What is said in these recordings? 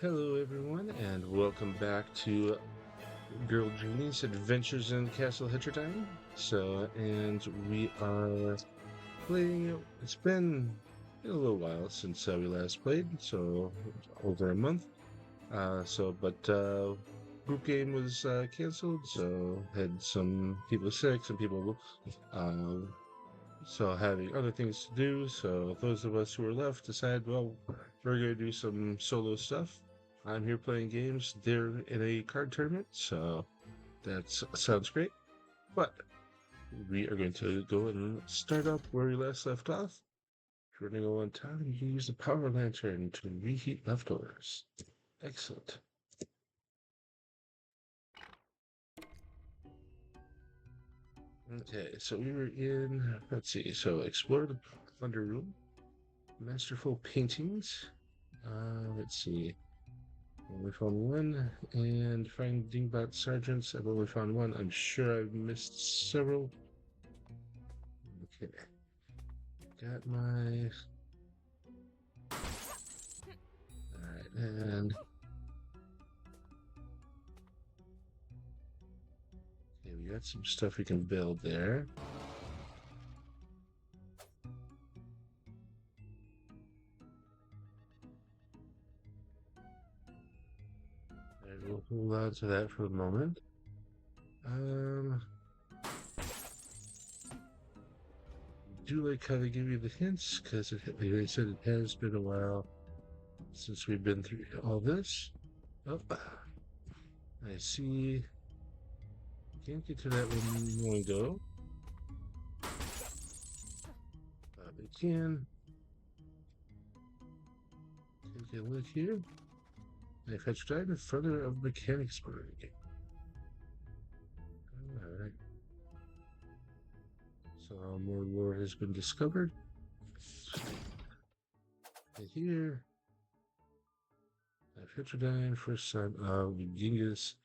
Hello, everyone, and welcome back to Girl Jeannie's Adventures in Castle Hetrodyne. And we are playing. It's been a little while since we last played, so over a month. But group game was canceled, so had some people sick, some people uh, having other things to do. So those of us who were left decided, well, we're going to do some solo stuff. I'm here playing games. They're in a card tournament, so that sounds great. But we are going to go and start up where we last left off. We're going to go on time and you can use the power lantern to reheat leftovers. Excellent. Okay, so we were in, let's see, so explore the Thunder Room, masterful paintings. Let's see. We found one, and find Dingbot Sergeants. I've only found one. I'm sure I've missed several. Okay. Got my... Alright, and... Okay, we got some stuff we can build there. Alright, we'll hold on to that for a moment. Do like how they give you the hints, because like I said, it has been a while since we've been through all this. Oh, I see. Can't get to that one you want to go. But we can. Take a look here. I fetched died in front of Mechanicsburg. Alright. So more lore has been discovered. And here, Hetrodyne, first son of Genghis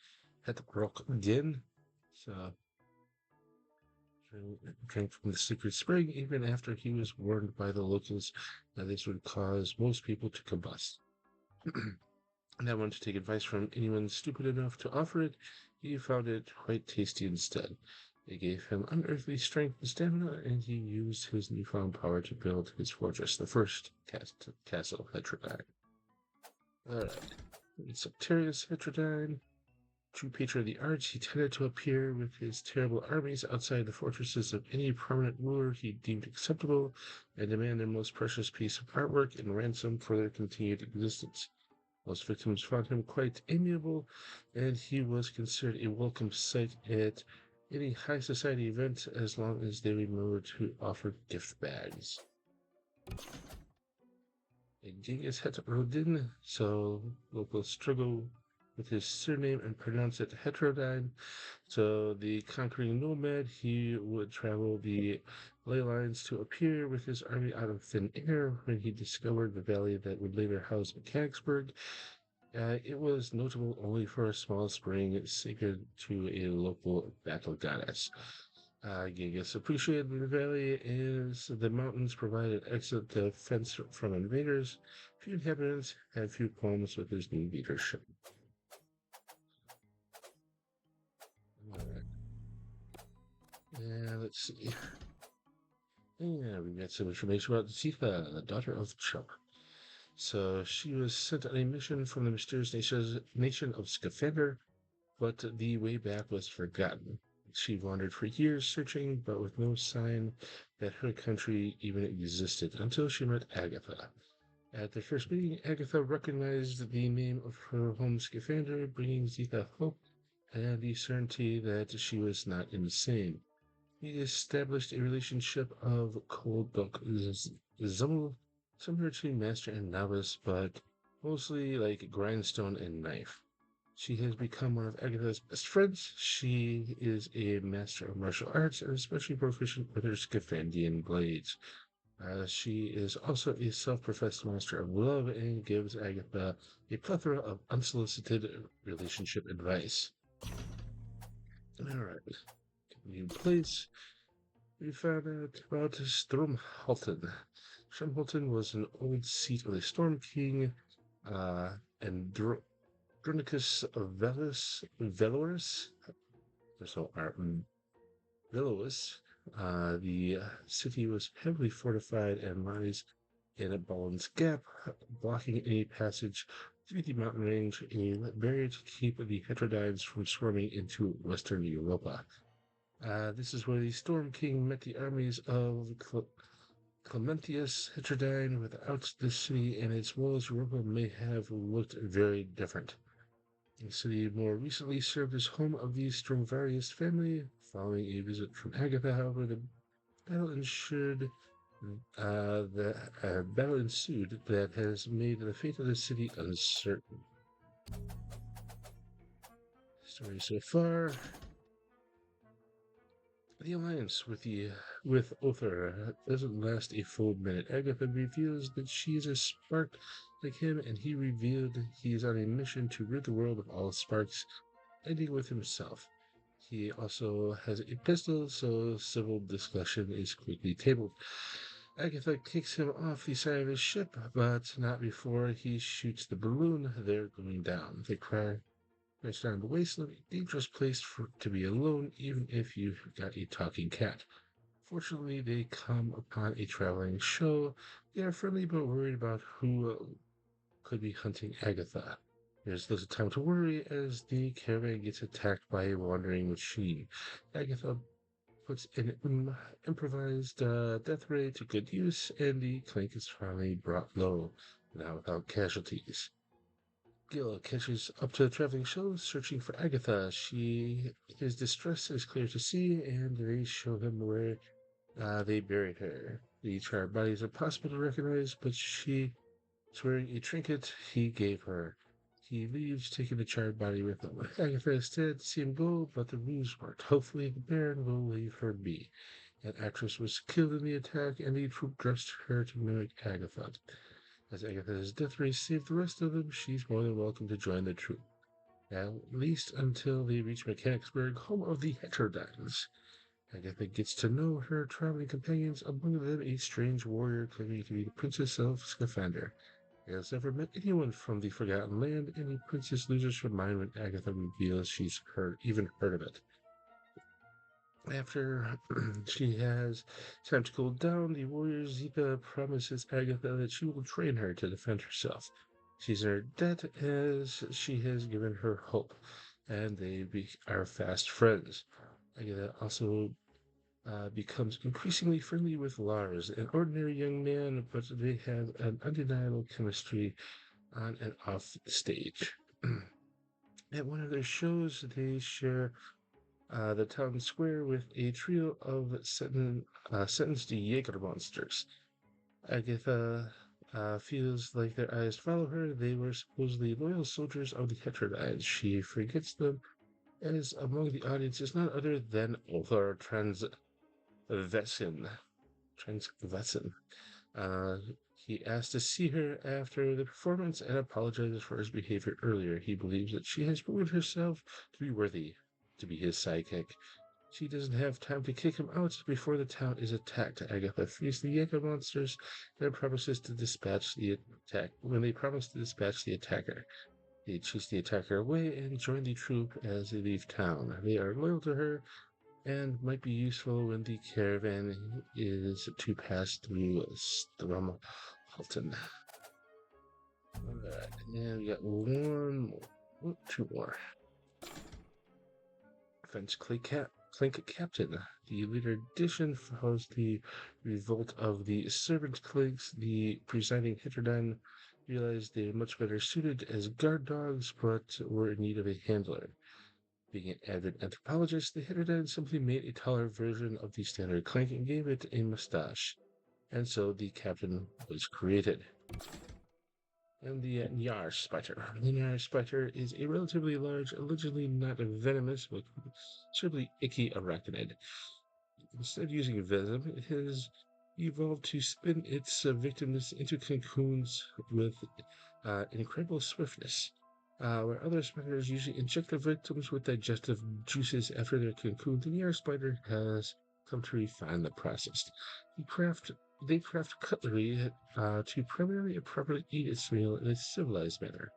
Hetrodyne again. So, drank from the secret spring even after he was warned by the locals that this would cause most people to combust. And I wanted to take advice from anyone stupid enough to offer it. He found it quite tasty instead. It gave him unearthly strength and stamina, and he used his newfound power to build his fortress, the first castle Hetrodyne. Alright. Septarius Hetrodyne, true patron of the arts, he tended to appear with his terrible armies outside the fortresses of any prominent ruler he deemed acceptable and demand their most precious piece of artwork in ransom for their continued existence. Most victims found him quite amiable, and he was considered a welcome sight at any high society event as long as they remembered to offer gift bags. Genghis Heterodin, so locals struggle with his surname and pronounce it Heterodyne. So the conquering nomad, he would travel the ley lines to appear with his army out of thin air when he discovered the valley that would later house Mechanicsburg. It was notable only for a small spring sacred to a local battle goddess. Genghis appreciated the valley as the mountains provided excellent defense from invaders. Few inhabitants had few qualms with his new leadership. Alright. Let's see. Yeah, we got some information about Zitha, the daughter of Chuck. So she was sent on a mission from the mysterious nation of Scafander, but the way back was forgotten. She wandered for years searching, but with no sign that her country even existed until she met Agatha. At their first meeting, Agatha recognized the name of her home Scafander, bringing Zita hope and the certainty that she was not insane. He established a relationship of cold book Zummel, similar to master and novice, but mostly like grindstone and knife. She has become one of Agatha's best friends. She is a master of martial arts and especially proficient with her Scafandian blades. She is also a self-professed master of love and gives Agatha a plethora of unsolicited relationship advice. Alright, new place. We found out about Stromhalten. Stromhalten was an old seat of the Storm King. Andronicus Veloris. So Veloris. The city was heavily fortified and lies in a Bolin's Gap, blocking any passage through the mountain range, a barrier to keep the Hetrodynes from swarming into Western Europa. This is where the Storm King met the armies of Clementius Heterodyne. Without this city and its walls, Europa may have looked very different. The city more recently served as home of the Stromvarius family. Following a visit from Agatha, however, the battle battle ensued that has made the fate of the city uncertain. Story so far. The alliance with Othar doesn't last a full minute. Agatha reveals that she is a spark like him, and he revealed he is on a mission to rid the world of all sparks, ending with himself. He also has a pistol, so civil discussion is quickly tabled. Agatha kicks him off the side of his ship, but not before he shoots the balloon. They're going down. They crash down the wasteland, a dangerous place to be alone, even if you've got a talking cat. Fortunately, they come upon a traveling show. They are friendly but worried about who could be hunting Agatha. There's little time to worry as the caravan gets attacked by a wandering machine. Agatha puts an improvised death ray to good use, and the clank is finally brought low, now without casualties. Gil catches up to the traveling show, searching for Agatha. His distress is clear to see, and they show him where they buried her. The charred bodies are possible to recognize, but she is wearing a trinket he gave her. He leaves, taking the charred body with him. Agatha instead see him go, but the ruse worked. Hopefully, the Baron will leave her be. An actress was killed in the attack, and the troop dressed her to mimic Agatha. As Agatha's death ray saved the rest of them, she's more than welcome to join the troop. At least until they reach Mechanicsburg, home of the Heterodynes. Agatha gets to know her traveling companions, among them a strange warrior claiming to be the Princess of Scaphander. Has never met anyone from the Forgotten Land, and the princess loses her mind when Agatha reveals she's even heard of it. After she has time to cool down, the warrior Zita promises Agatha that she will train her to defend herself. She's in her debt as she has given her hope, and they are fast friends. Agatha also becomes increasingly friendly with Lars, an ordinary young man, but they have an undeniable chemistry on and off the stage. At one of their shows, they share the town square with a trio of sentenced Jaeger monsters. Agatha feels like their eyes follow her. They were supposedly loyal soldiers of the Hetrodynes. She forgets them, as among the audience is none other than Othar Transvesin. Uh, he asks to see her after the performance and apologizes for his behavior earlier. He believes that she has proven herself to be worthy to be his sidekick. She doesn't have time to kick him out before the town is attacked. Agatha frees the Jaeger monsters and promises to dispatch the attack. When they promise to dispatch the attacker, they chase the attacker away and join the troop as they leave town. They are loyal to her and might be useful when the caravan is to pass through Stromhalten. Alright, and we got two more. French Clink Captain. The later edition follows the revolt of the Servant Clinks. The presiding Heterodyne realized they were much better suited as guard dogs, but were in need of a handler. Being an avid anthropologist, the Heterodyne simply made a taller version of the standard Clink and gave it a mustache. And so the captain was created. And the Nyar spider. The Nyar spider is a relatively large, allegedly not venomous, but certainly icky arachnid. Instead of using venom, it has evolved to spin its victims into cocoons with incredible swiftness. Where other spiders usually inject their victims with digestive juices after their cocoon, the Nyar spider has come to refine the process. They craft cutlery to primarily and properly eat its meal in a civilized manner.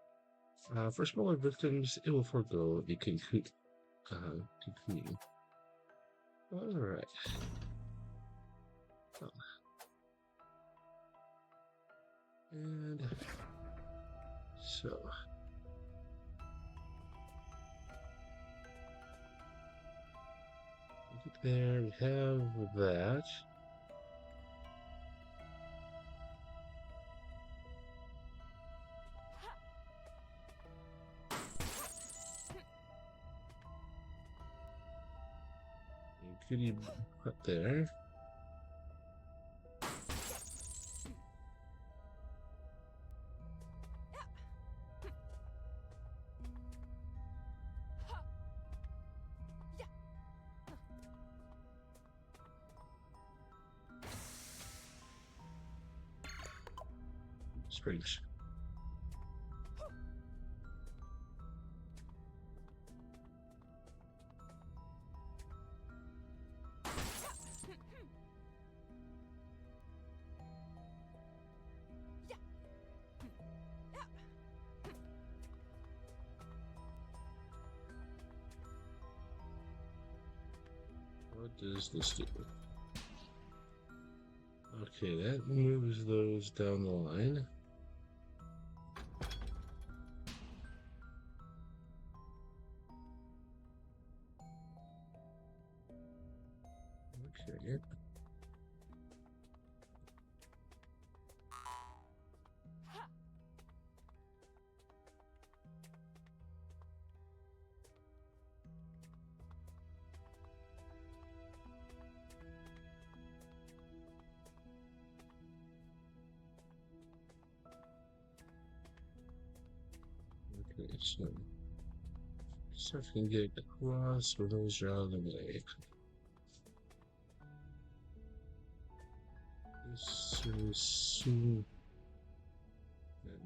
For smaller victims, it will forego the conclusion. All right. Oh. And so there we have that. Kitty put there. Springs. What does this do? Okay, that moves those down the line. Okay. Okay, so I can get across with those are out of the way.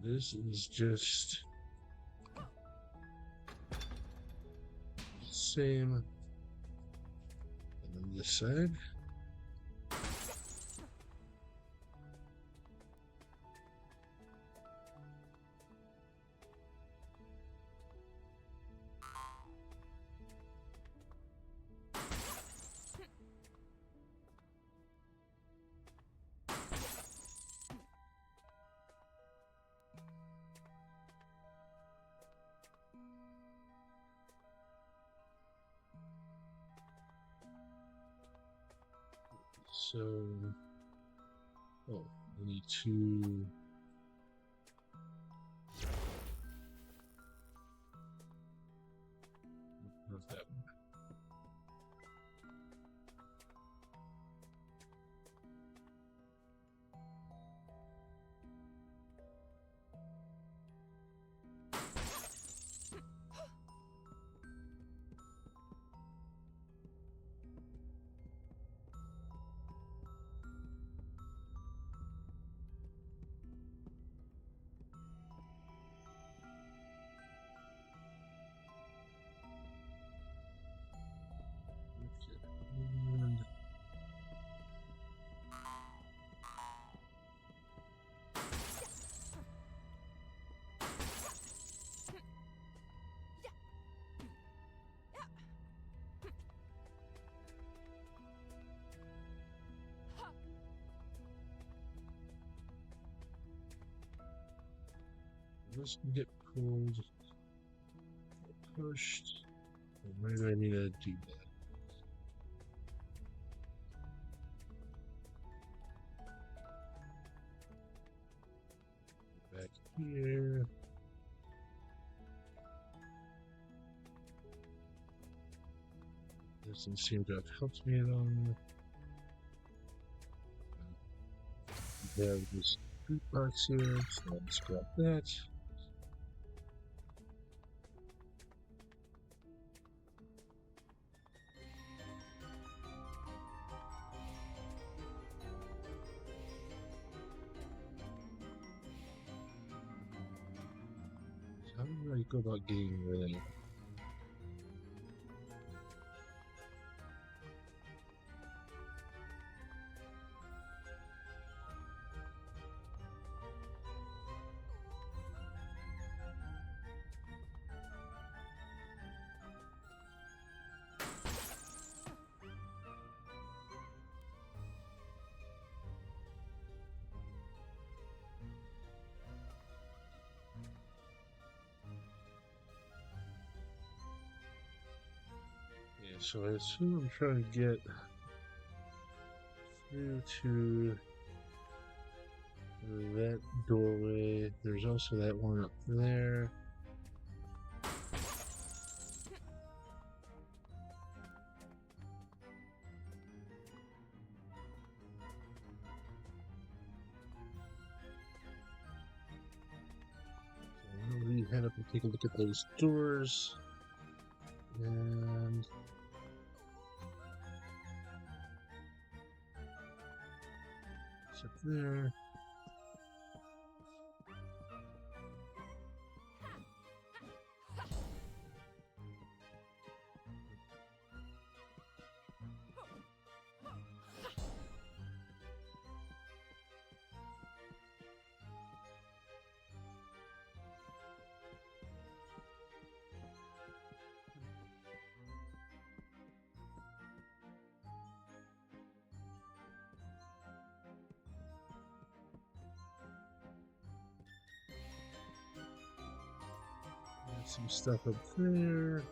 This is just the same. And then this side. So, we need to not that one. And this can get pulled, pushed. Where do I need to do that? Back here. Doesn't seem to have helped me at all. We have this boot box here, so let's grab that. How do I go about getting rid of it? so I assume I'm trying to get through to that doorway. There's also that one up there. So we head up and take a look at those doors. And it's up there. Some stuff up there.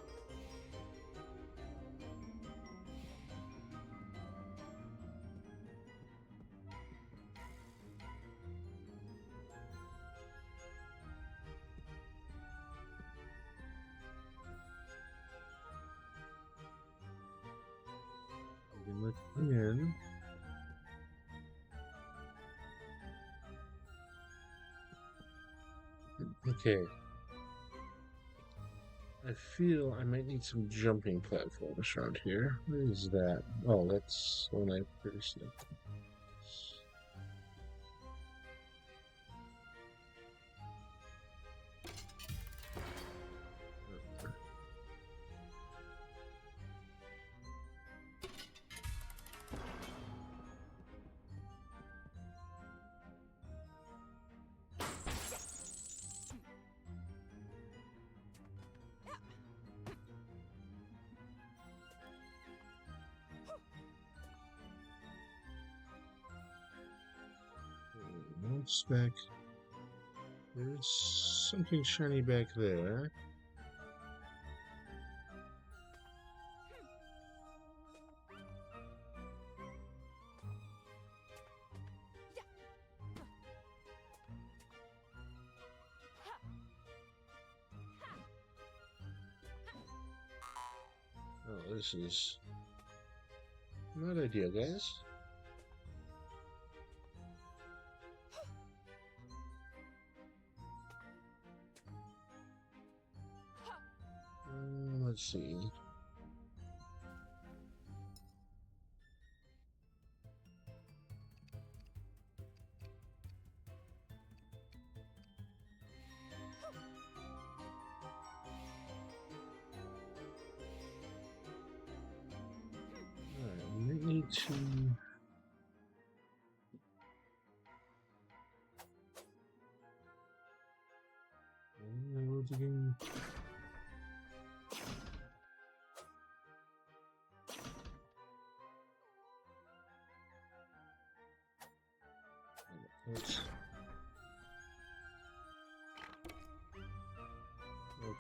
We can look in. Okay. I feel I might need some jumping platforms around here. What is that? Oh, that's one I previously. Back. There's something shiny back there. Oh, this is not ideal, guys. Let's see. Alright, we need to. Again.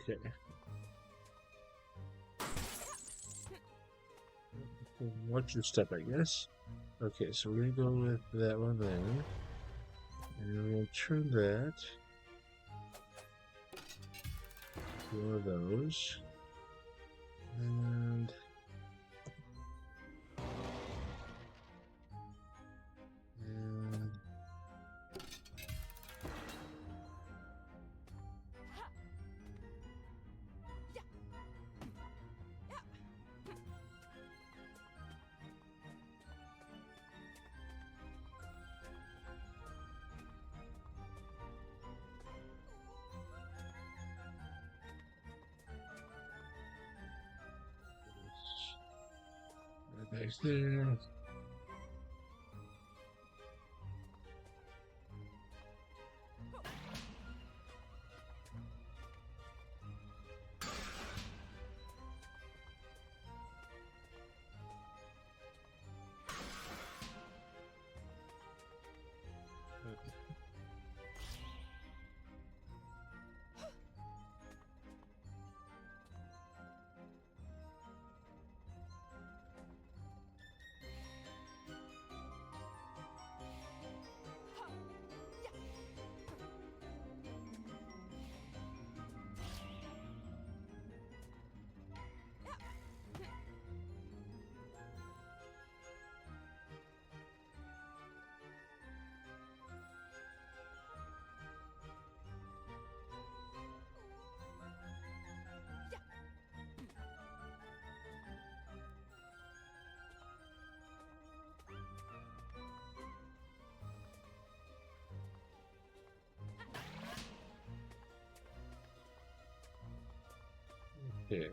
Okay. Watch your step, I guess. Okay, so we're gonna go with that one then. And we're gonna turn that to one of those. And right back there. Okay.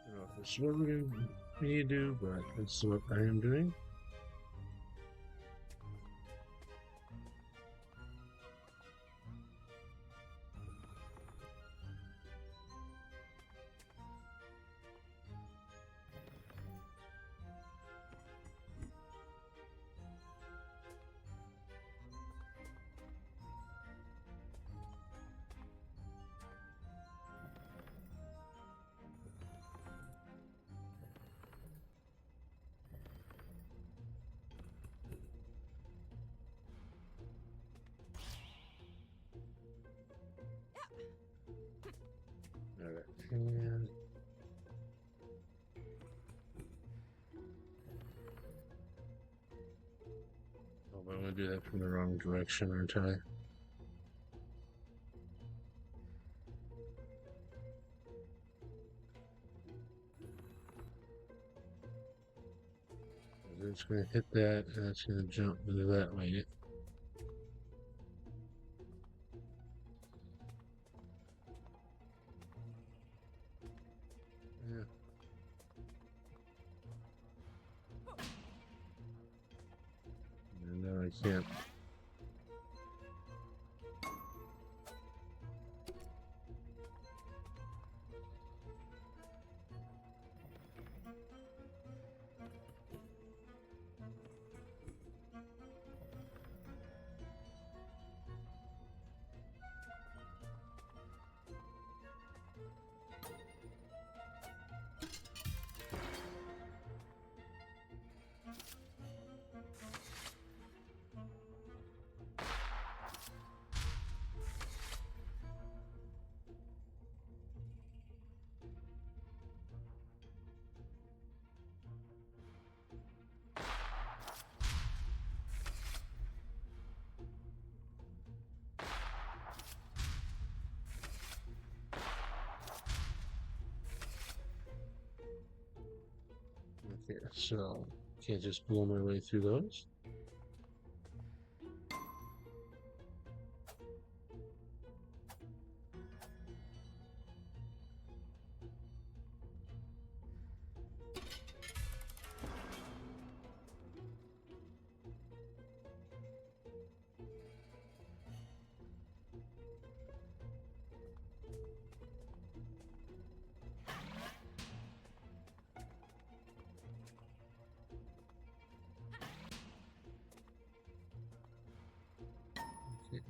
I don't know if this is what we're going to need to do, but this is what I am doing. All right, and oh, but I'm going to do that from the wrong direction, aren't I? It's going to hit that, and it's going to jump into that way. Yeah. And now I can't. Okay, so can't just blow my way through those. Okay.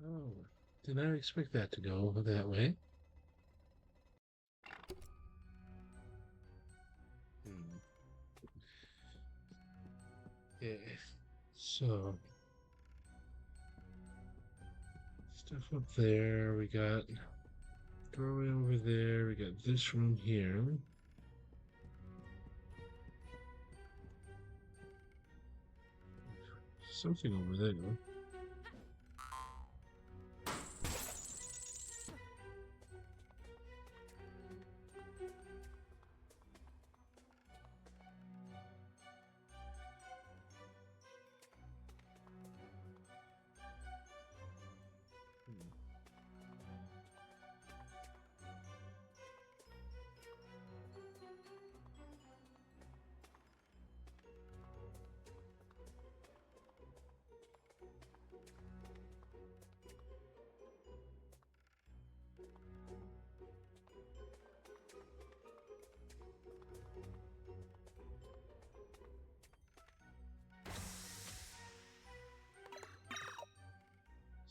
Oh, did not expect that to go that way. Hmm. Okay, so stuff up there. We got doorway over there. We got this room here. Something over there. Hmm.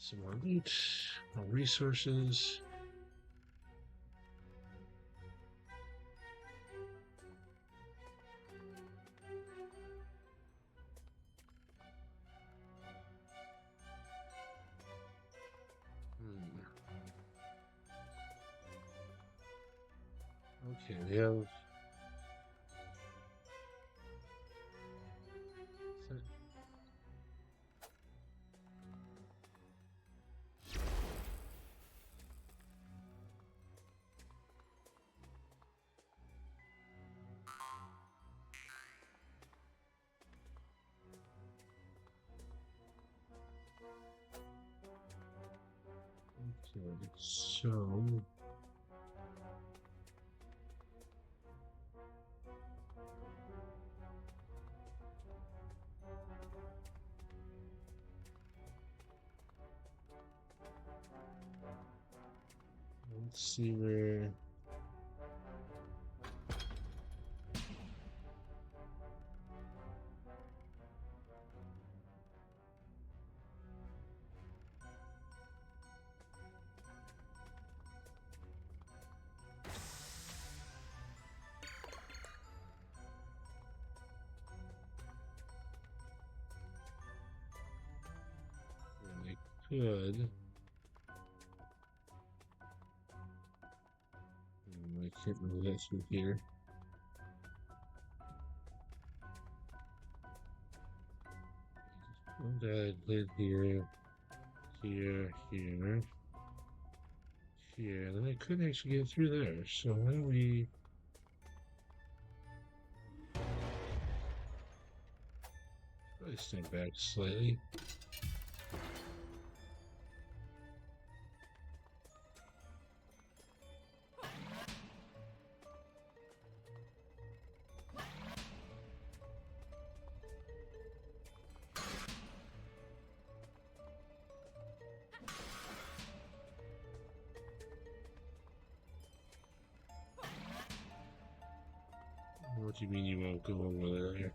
Some more loot, more resources. Okay, we have so let's see where I could. I can't move that through here. That lid here, here, here, here. Then I could actually get through there. So why don't we probably stand back slightly. What do you mean you won't go over there?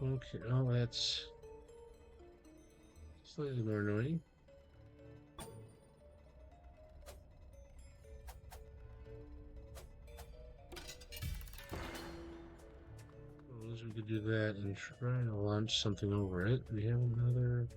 Okay, oh, that's slightly more annoying. Suppose we could do that and try to launch something over it. We have another.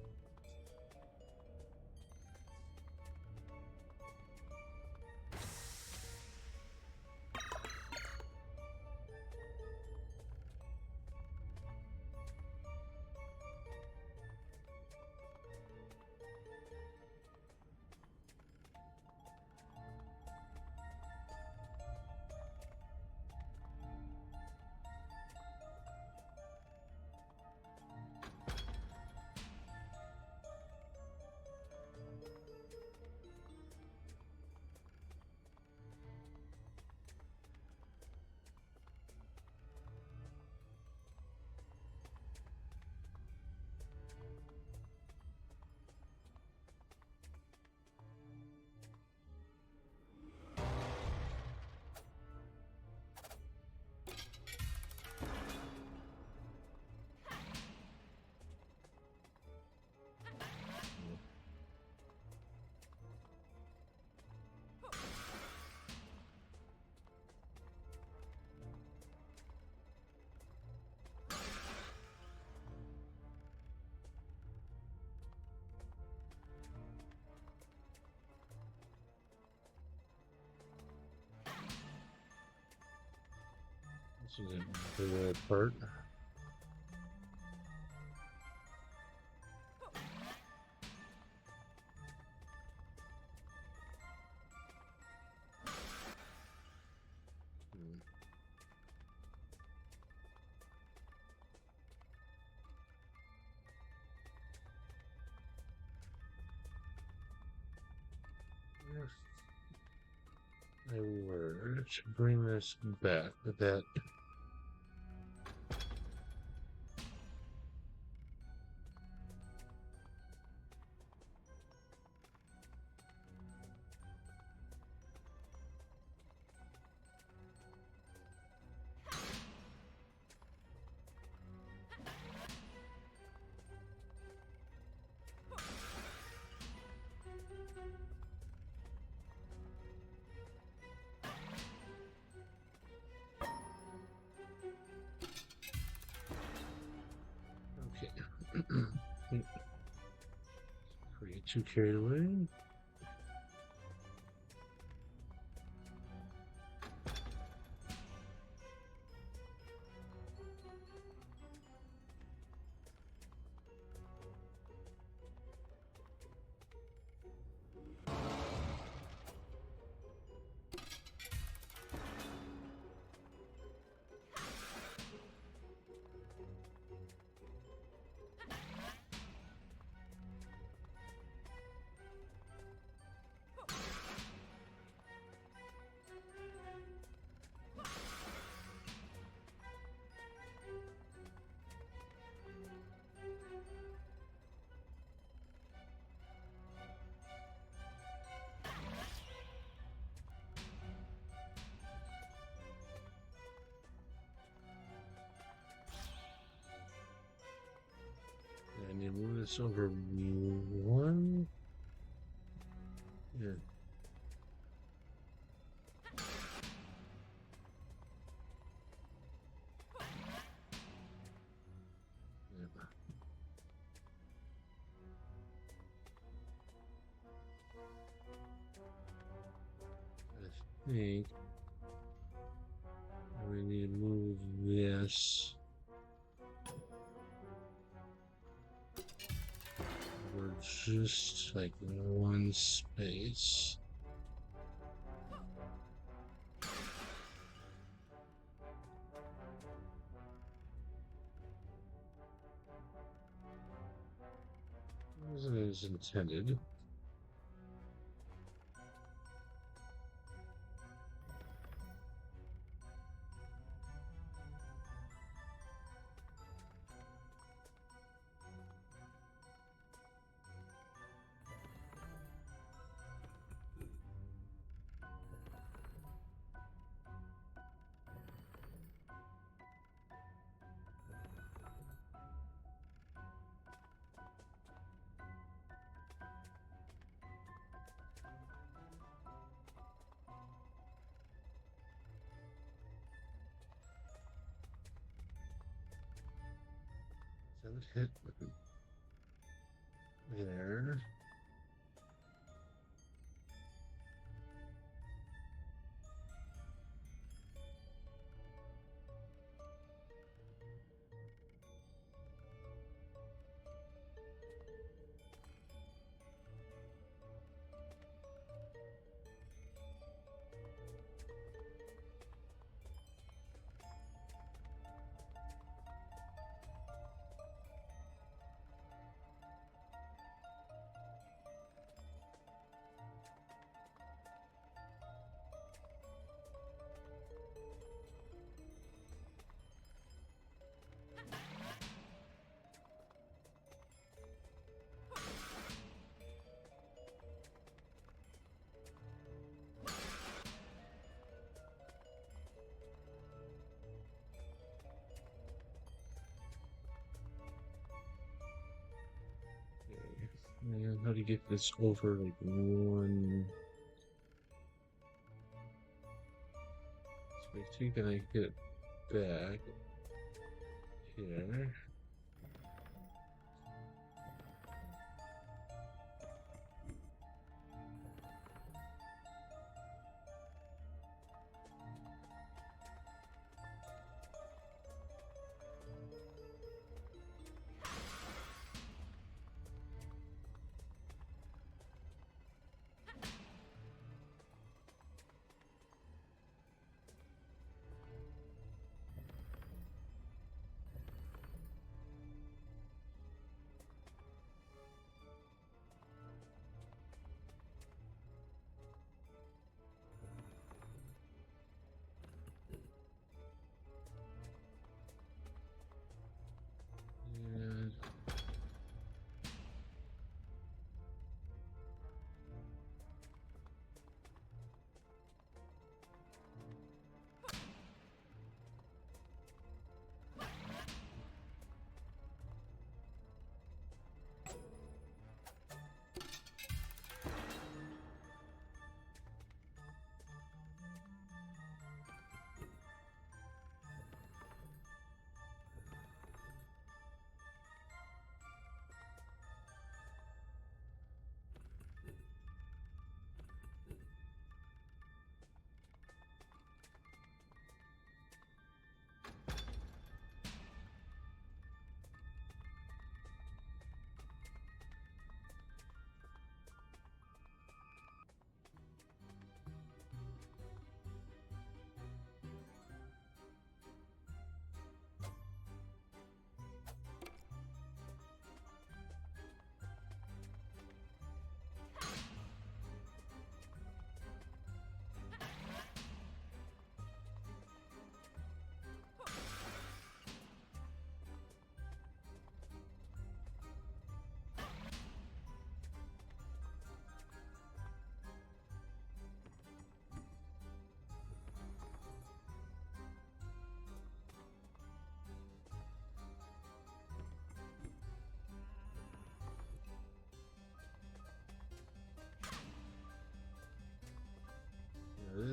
This is the part. I were to bring this back, but that too carried away. And you move this over one. Yeah. I think we need to move this. We're just like one space. As it is intended. Hit there. And how do you get this over like one space? So can I get back here?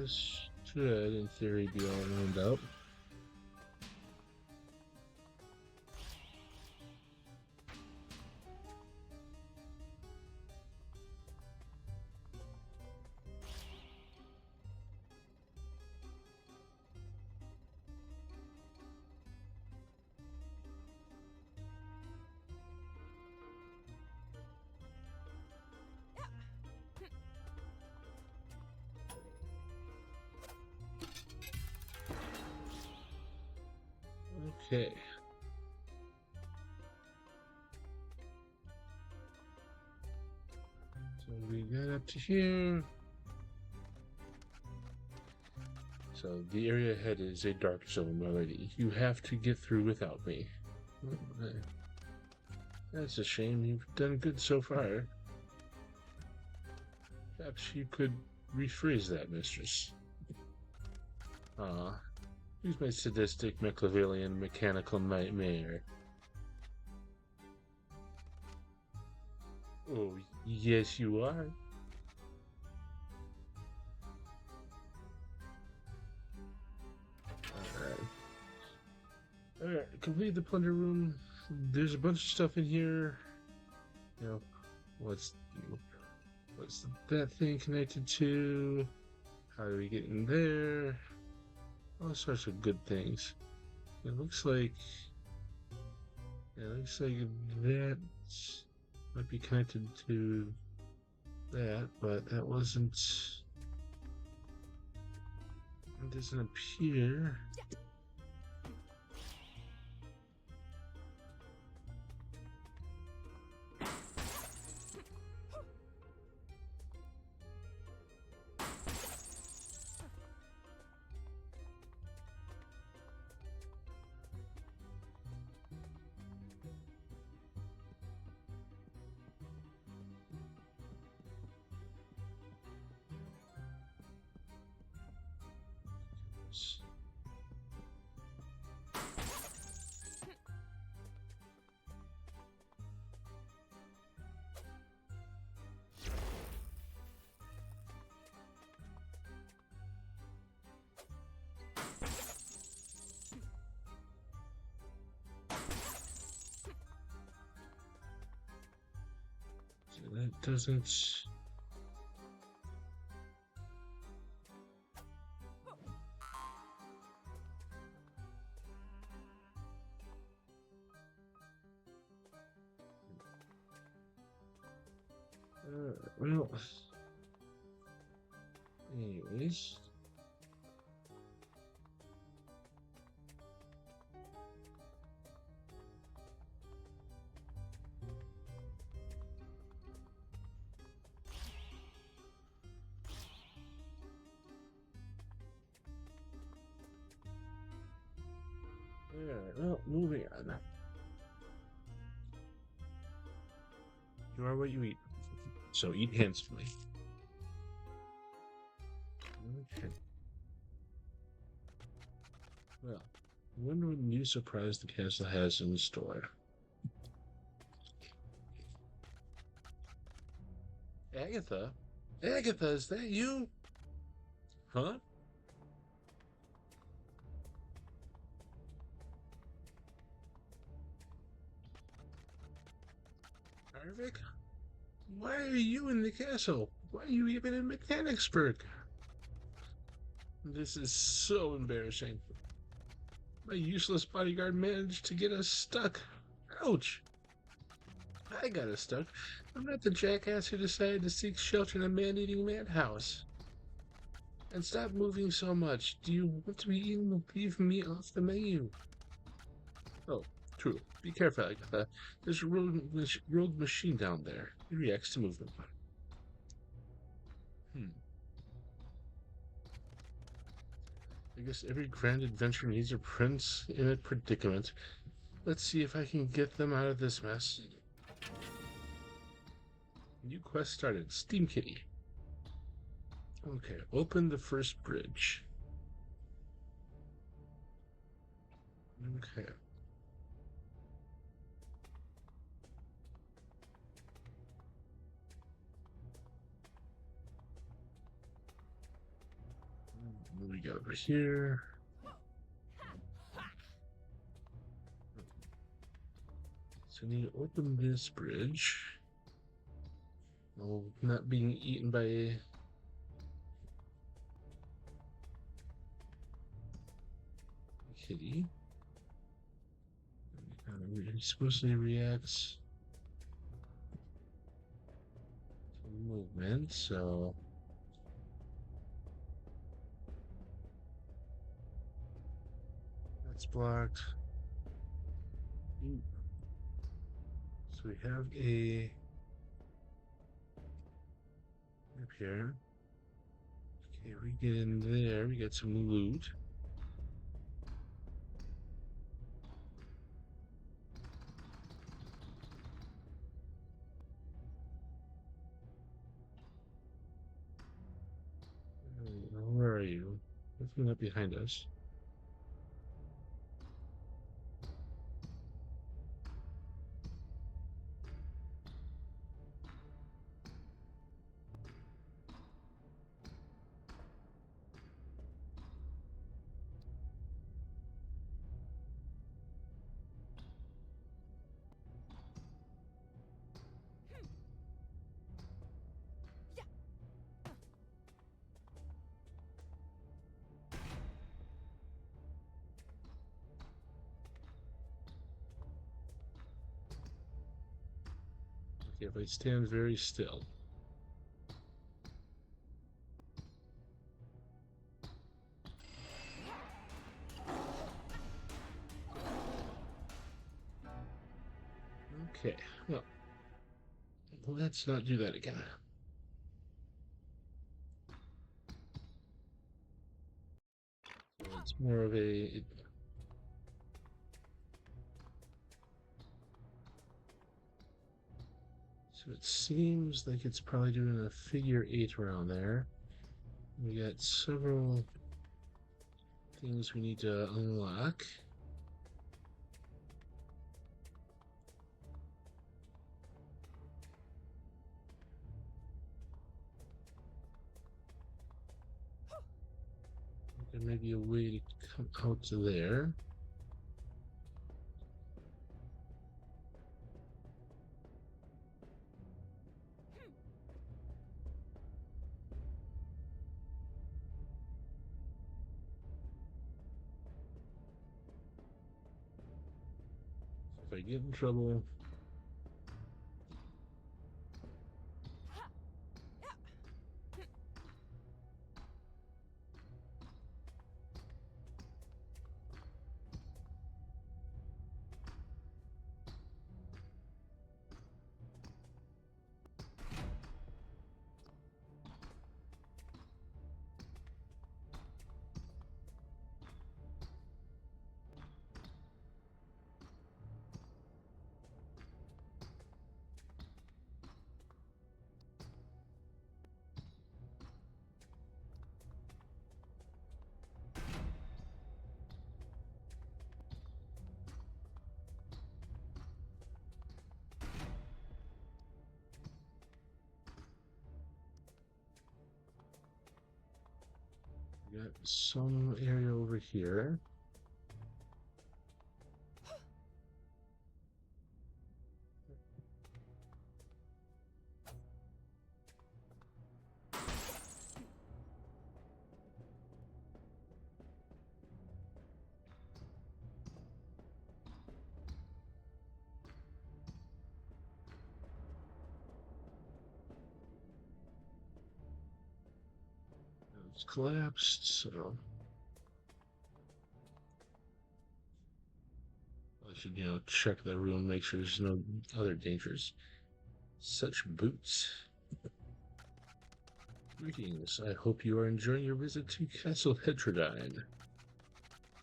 This should, in theory, be all lined up. Okay. So we got up to here. So the area ahead is a dark zone, my lady. You have to get through without me. Okay. That's a shame. You've done good so far. Perhaps you could rephrase that, mistress. Ah, who's my sadistic, Machiavellian, mechanical nightmare? Oh, yes, you are. Alright, complete the plunder room. There's a bunch of stuff in here. You know, what's that thing connected to? How do we get in there? All sorts of good things. It looks like that might be connected to that, but that wasn't. It doesn't appear. That doesn't. Well, anyways. Alright, well, moving on. You are what you eat. So eat handsomely. Okay. Well, when would new surprise the castle has in store? Agatha? Agatha, is that you? Huh? Tarvek? Why are you in the castle? Why are you even in Mechanicsburg? This is so embarrassing. My useless bodyguard managed to get us stuck. Ouch! I got us stuck. I'm not the jackass who decided to seek shelter in a man-eating madhouse. And stop moving so much. Do you want to be eating? Leave me off the menu. Oh, true. Be careful, Agatha. There's a rogue machine down there. It reacts to movement. I guess every grand adventure needs a prince in a predicament. Let's see if I can get them out of this mess. New quest started. Steam Kitty. Okay, open the first bridge. Okay. What do we got over here? So I need to open this bridge. Oh, not being eaten by a kitty. It supposedly reacts to movement, so that's blocked. Ooh. So we have a up here. Okay, we get in there. We got some loot. Where are you? Looking up behind us. Okay, if I stand very still. Okay, well, let's not do that again. So it's more of a so it seems like it's probably doing a figure 8 around there. We got several things we need to unlock. There may be a way to come out to there. If I get in trouble, we got some area over here. It's collapsed, so I should, check the room, make sure there's no other dangers. Such boots. Greetings. I hope you are enjoying your visit to Castle Hetrodyne.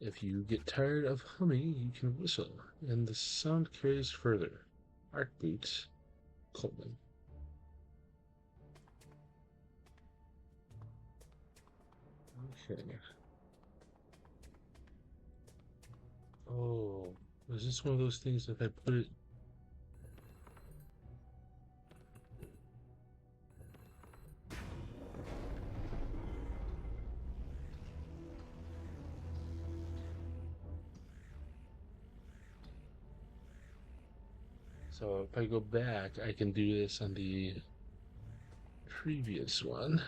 If you get tired of humming, you can whistle, and the sound carries further. Art boots. Coleman. Okay. Oh, is this one of those things if I put it? So if I go back, I can do this on the previous one.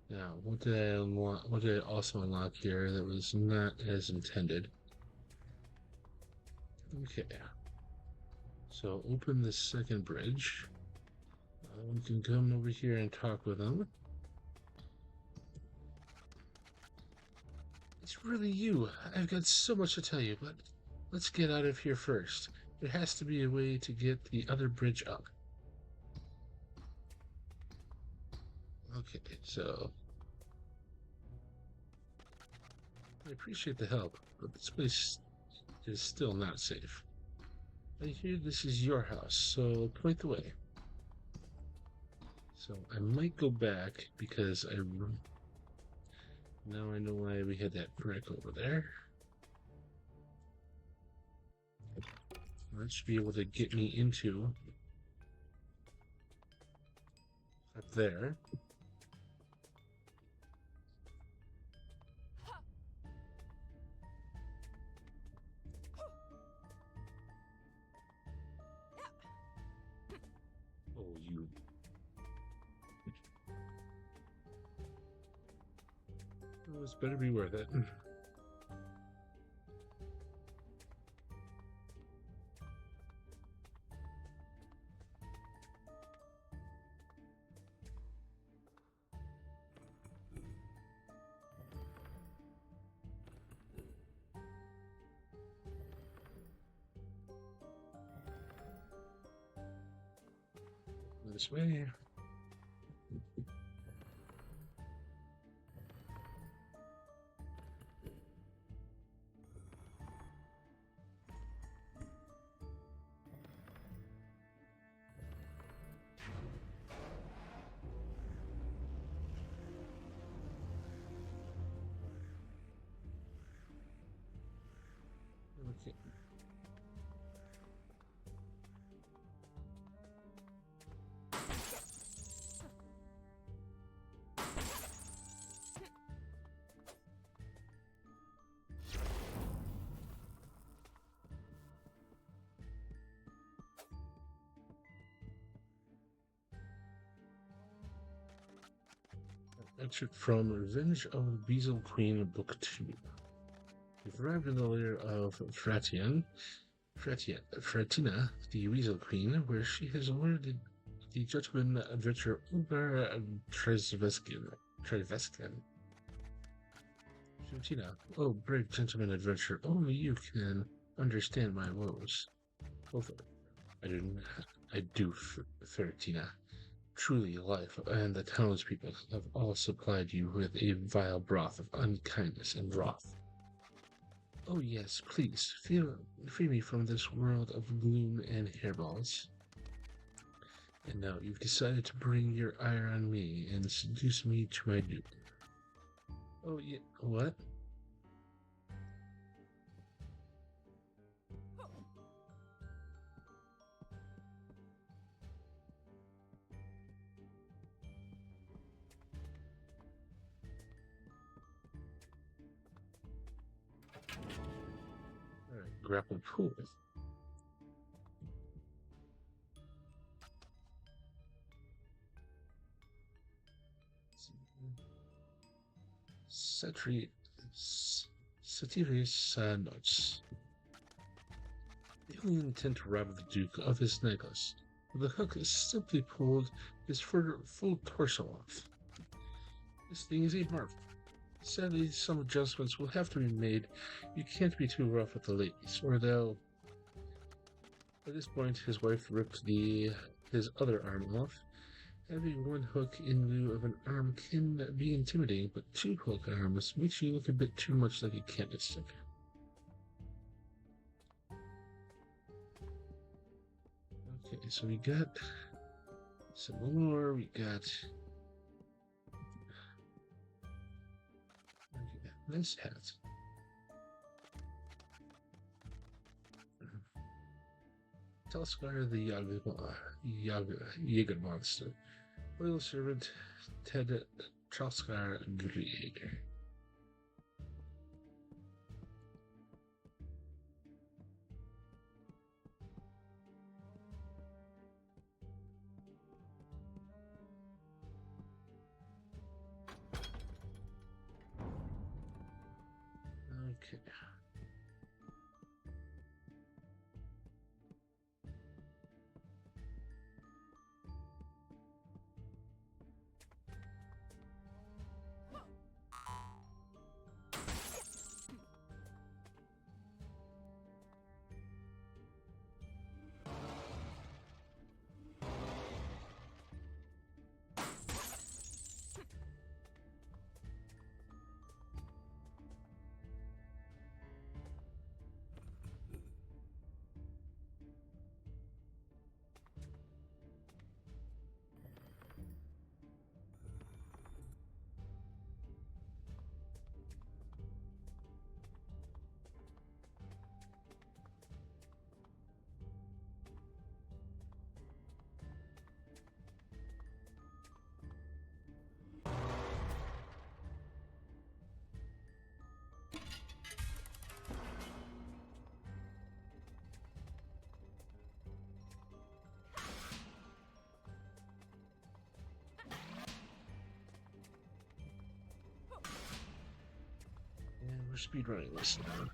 Now, what did I unlock? What did I also unlock here that was not as intended? Okay, so open the second bridge. We can come over here and talk with them. It's really you. I've got so much to tell you, but let's get out of here first. There has to be a way to get the other bridge up. Okay, so I appreciate the help, but this place is still not safe. I hear this is your house, so point the way. So I might go back because now I know why we had that brick over there. That should be able to get me into up there. Oh, you. Oh, this better be worth it. This way. Okay. Excerpt from Revenge of the Beazle Queen, Book 2. We've arrived in the lair of Fratina, the Weasel Queen, where she has alerted the gentleman adventurer Uber Treveskin. Fratina, oh, brave gentleman adventurer, only you can understand my woes. Both I do, Fratina. Truly, life and the townspeople have all supplied you with a vile broth of unkindness and wrath. Oh yes, please, free me from this world of gloom and hairballs. And now you've decided to bring your ire on me and seduce me to my doom. Oh yeah, what? Alright, grapple pool. Satirius notes. The only intent to rob the Duke of his necklace. The hook is simply pulled his full torso off. This thing is a marvel. Sadly, some adjustments will have to be made. You can't be too rough with the ladies, or they'll... At this point, his wife ripped his other arm off. Having one hook in lieu of an arm can be intimidating, but two hook arms makes you look a bit too much like a candlestick. Okay, so we got some more, we got nice hat. Telskar the Jager monster. Loyal servant Ted Telskar Jaeger. Okay. And we're speedrunning this now.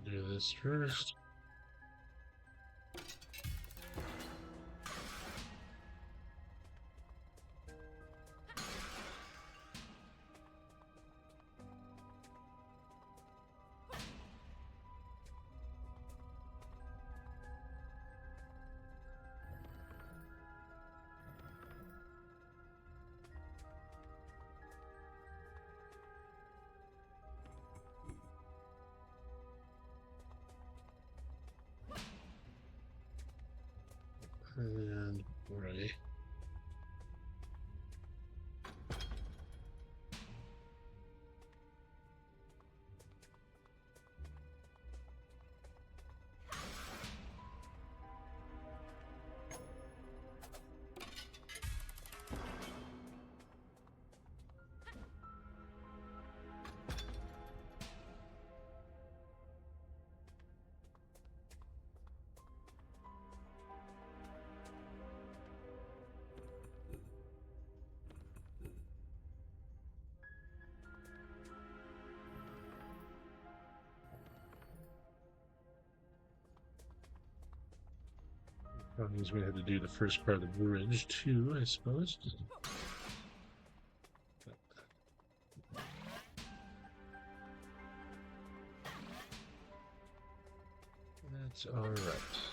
Do this first. And we're ready. That means we had to do the first part of the bridge too, I suppose. That's all right.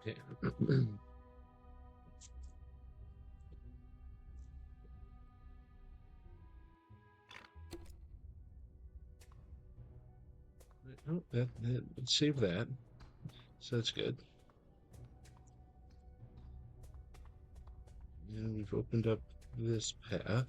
Okay. Oh, that save that. So that's good. And we've opened up this path.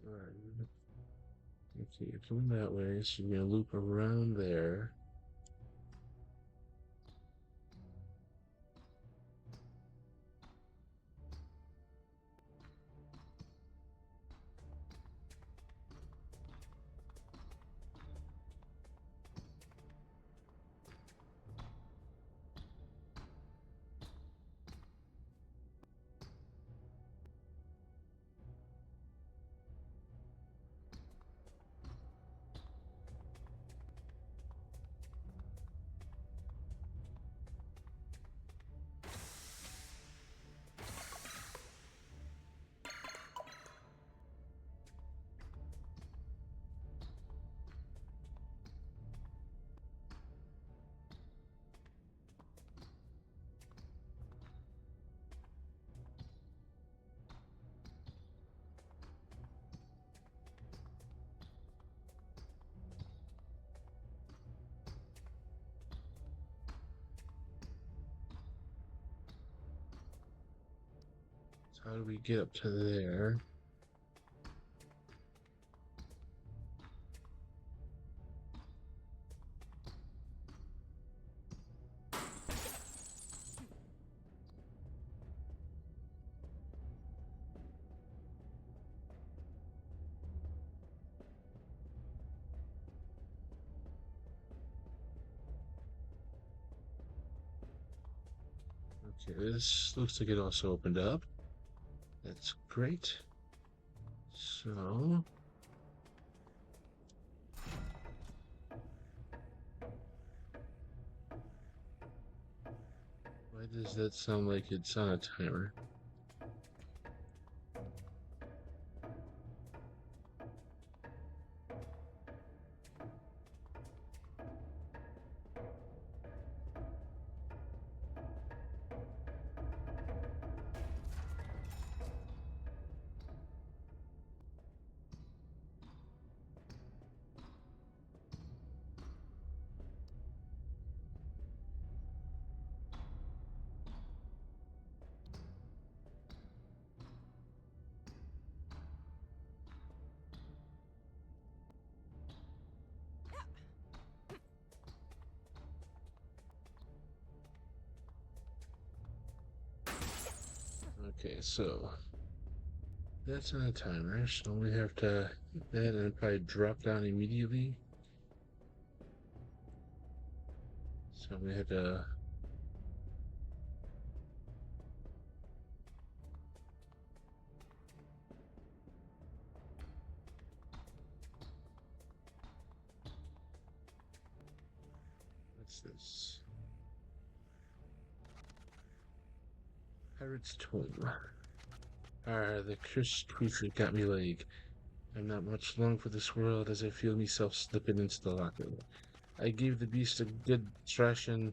Alright. Okay, you're coming that way, so you're gonna loop around there. So how do we get up to there? Okay, this looks like it also opened up. That's great. So, why does that sound like it's on a timer? Okay, so that's on a timer, so we have to hit that and probably drop down immediately. So we have to what's this? Pirate's Tomb. The cursed creature got me leg. I'm not much long for this world as I feel myself slipping into the locker. I gave the beast a good thrashing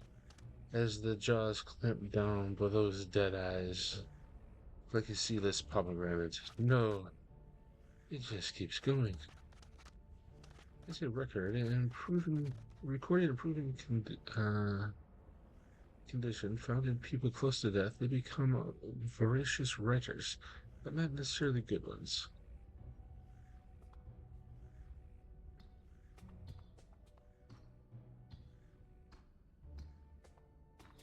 as the jaws clamped down below his dead eyes, like a sealess pomegranate. No, it just keeps going. It's a record and improving, recorded improving condition found in people close to death. They become voracious writers, but not necessarily good ones.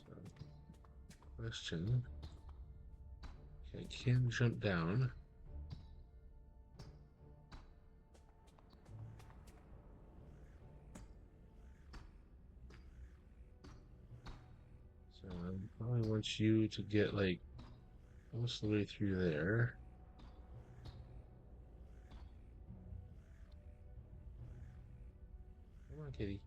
So, question. Okay, can jump down. Probably want you to get like most of the way through there. Come on, kitty.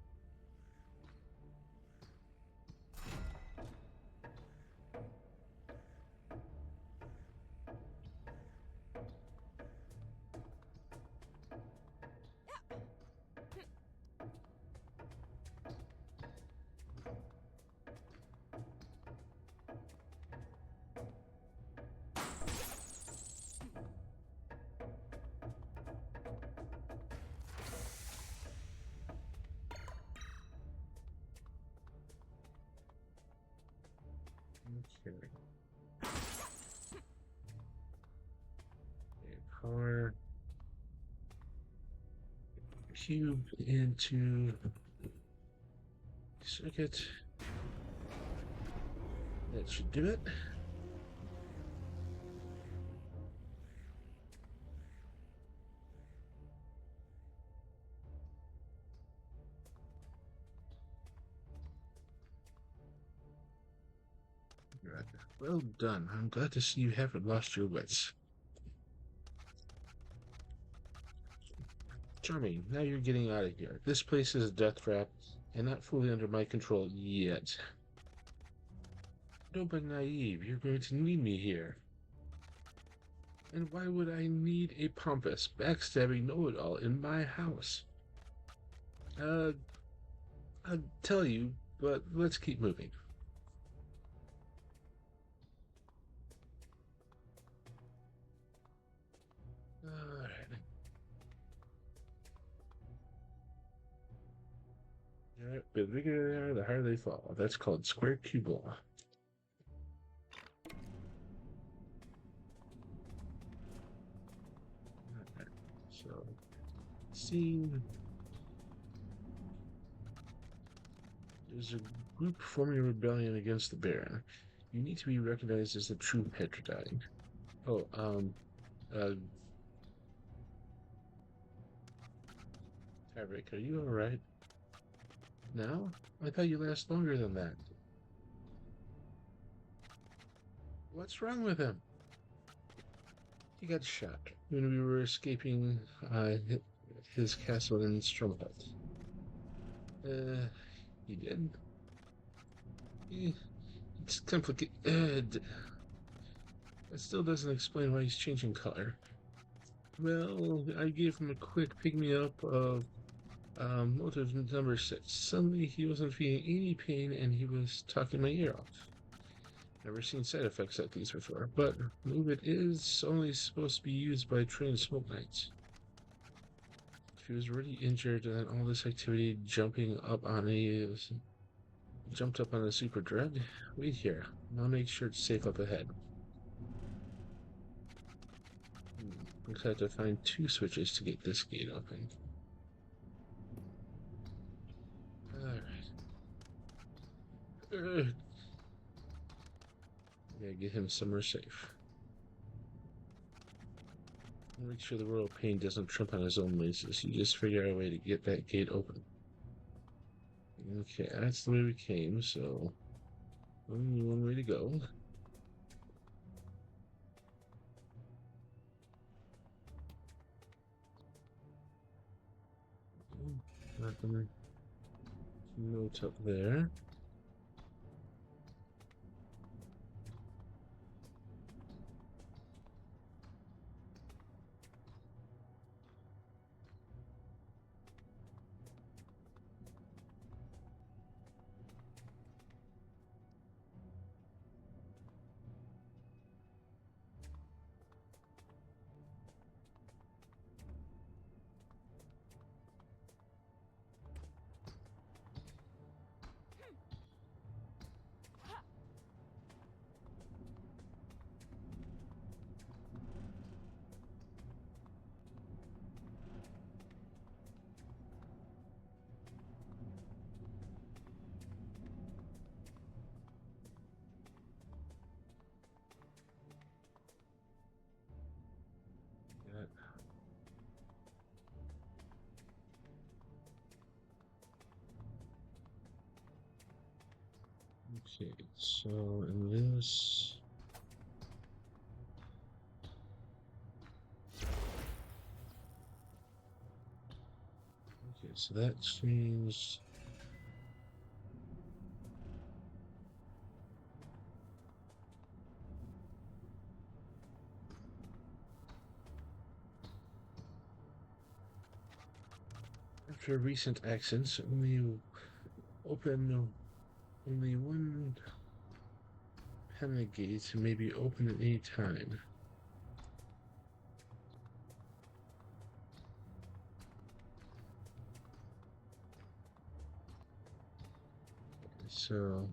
Okay. Power cube into circuit. That should do it. Right. Well done. I'm glad to see you haven't lost your wits. Charming. Now you're getting out of here. This place is a death trap and not fully under my control yet. Don't be naive. You're going to need me here. And why would I need a pompous, backstabbing know-it-all in my house? I'll tell you, but let's keep moving. Alright. Alright, the bigger they are, the higher they fall. That's called square cube law. Alright, so, see, there's a group forming a rebellion against the Baron. You need to be recognized as the true Hetrodyne. Oh, Tarvek, are you alright? Now? I thought you last longer than that. What's wrong with him? He got shot when we were escaping his castle in Stromhut. He did? It's complicated. That still doesn't explain why he's changing color. Well, I gave him a quick pick-me-up of motive number 6. Suddenly, he wasn't feeling any pain, and he was talking my ear off. Never seen side effects like these before, but move it is only supposed to be used by trained smoke knights. If he was already injured, and all this activity jumped up on a super drug. Wait here. I'll make sure it's safe up ahead. Looks like I have to find 2 switches to get this gate open. Alright. Gotta get him somewhere safe. Make sure the royal pain doesn't trip on his own laces. You just figure out a way to get that gate open. Okay, that's the way we came, so only one way to go. Nothing. Note up there. Okay, so in this. Okay, so that changed. After recent actions, open only one panic gate may be open at any time. So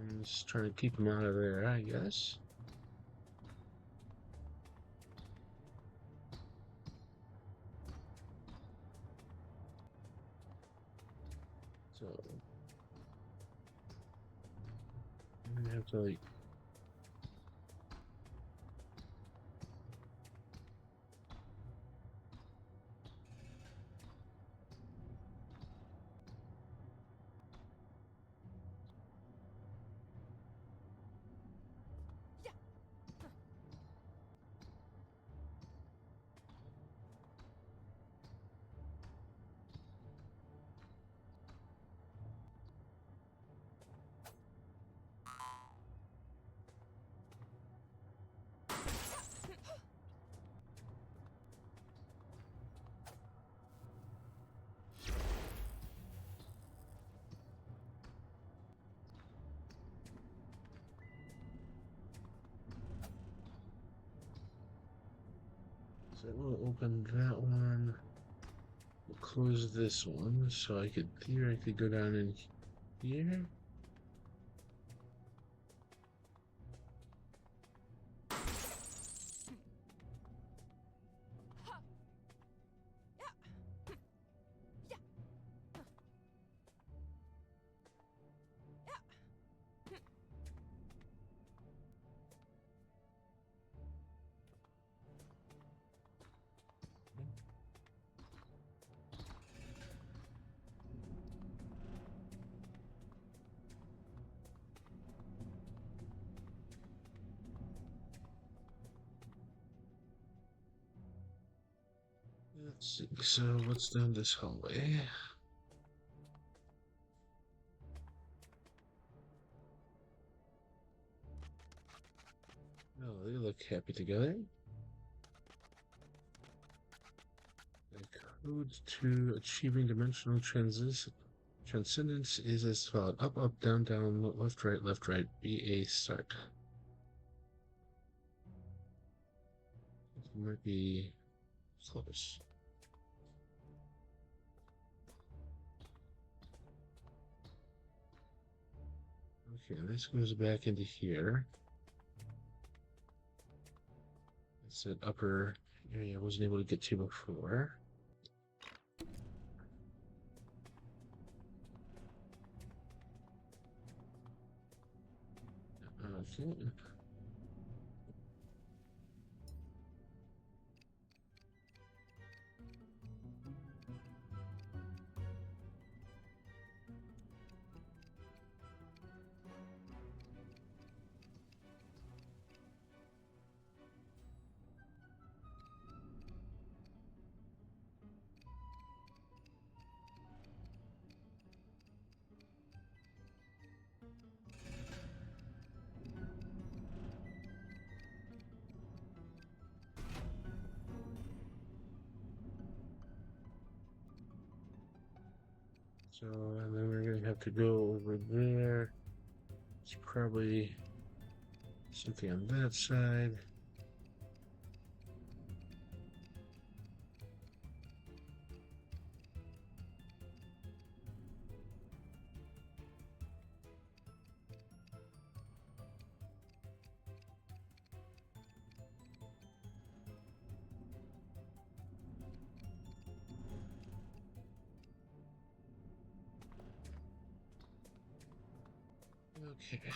I'm just trying to keep them out of there, I guess. So I'm gonna have to like. So we'll open that one. We'll close this one, so I could theoretically go down in here. Let's see. So what's down this hallway? Oh, they look happy together. The code to achieving dimensional transcendence is as follows: up, up, down, down, left, right, BA, start. It might be close. Okay, this goes back into here. It's an upper area I wasn't able to get to before. Okay. So, and then we're gonna have to go over there. It's probably something on that side. Okay.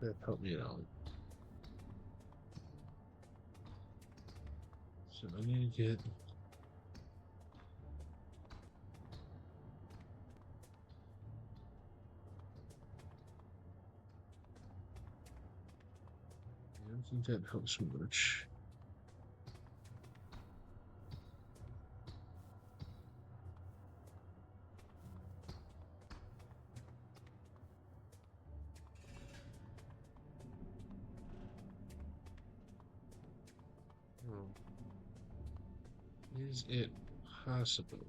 Okay, help me out. So I need to get I don't think that helps much. Oh. Is it possible?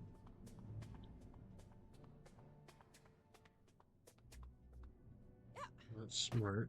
That's smart.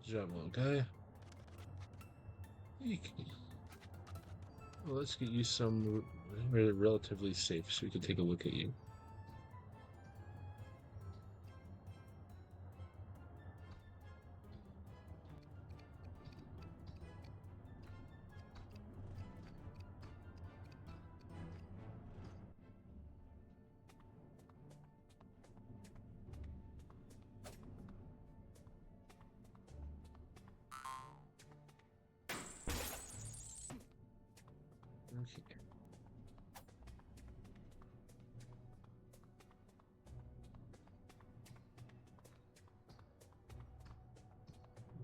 Good job, little guy. Well, let's get you some relatively safe so we can take a look at you. Okay.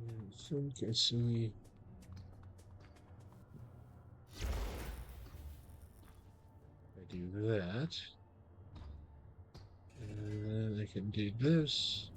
I think I see. I do that. And then I can do this.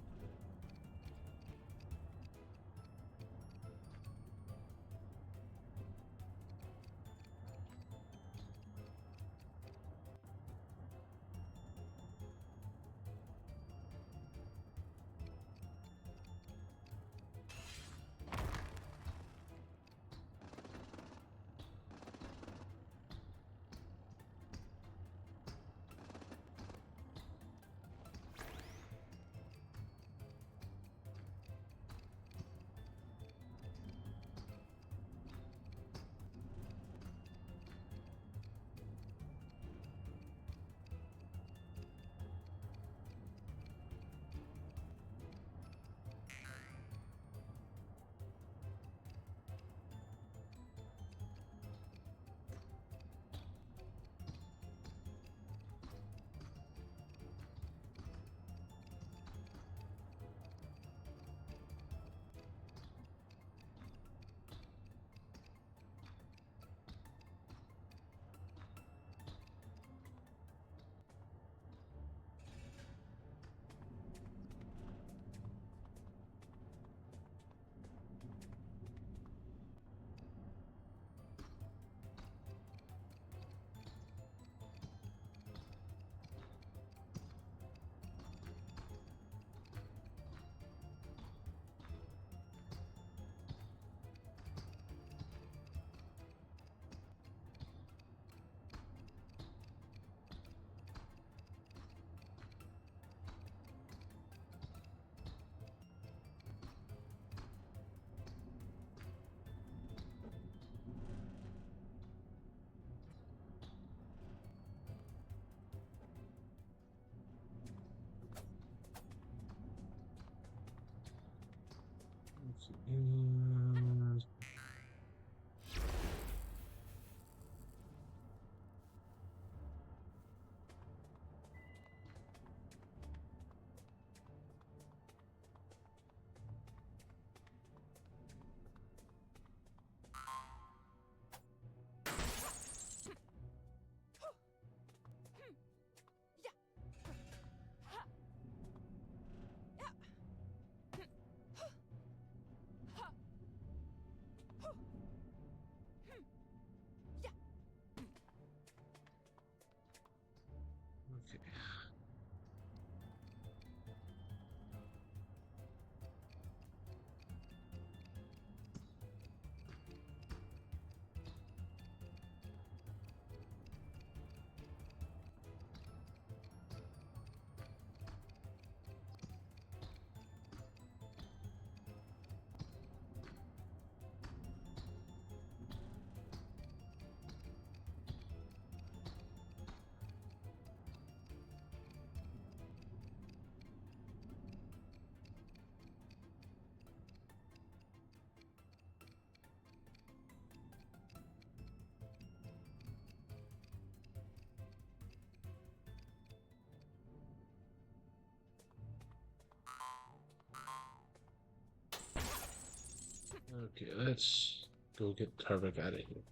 Okay, let's go get Tarvek out of here.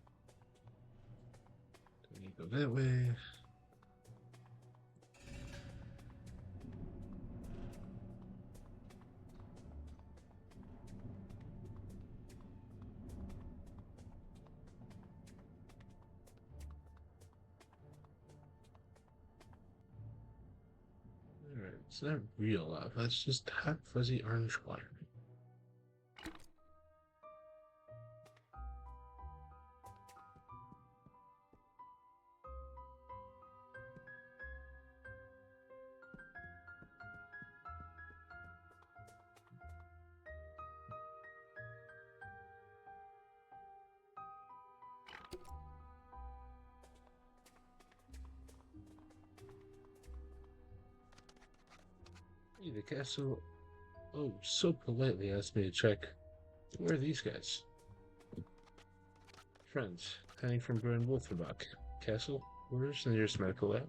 Do we go that way? Alright, it's not real lava, it's just hot, fuzzy orange water. Hey, the castle, oh, so politely asked me to check. Where are these guys? Friends, hanging from Baron Wolferbach. Castle, where's the nearest medical lab?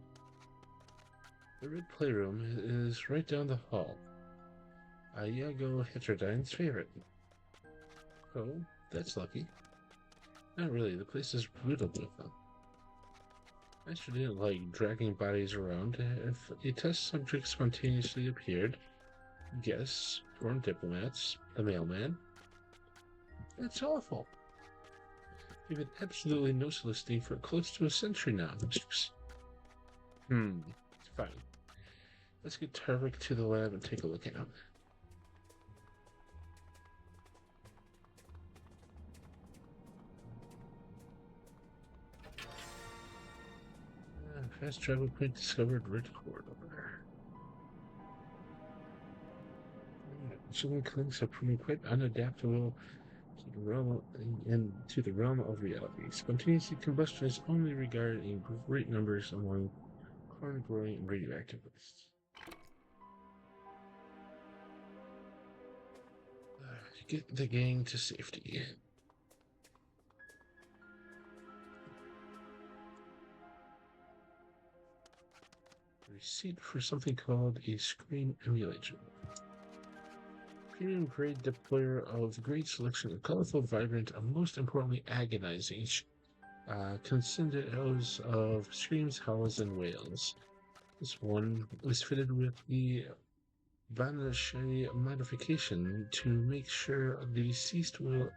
The Red Playroom is right down the hall. Iago Hetrodyne's favorite. Oh, that's lucky. Not really, the place is brutal with them. I sure didn't like dragging bodies around. If a test subject spontaneously appeared, guests, foreign diplomats, the mailman, that's awful. We've had absolutely no soliciting for close to a century now, mistress. Fine. Let's get Tarvek to the lab and take a look at him. Fast travel point discovered red corridor. Human clinics are proving quite unadaptable to the realm of reality. Spontaneous combustion is only regarded in great numbers among corn-growing and radioactive wastes. Get the gang to safety. Receipt for something called a screen emulator. Premium grade deployer of great selection of colorful, vibrant, and most importantly agonizing concentrados of screams, howls, and wails. This one is fitted with the Banashari modification to make sure the deceased will,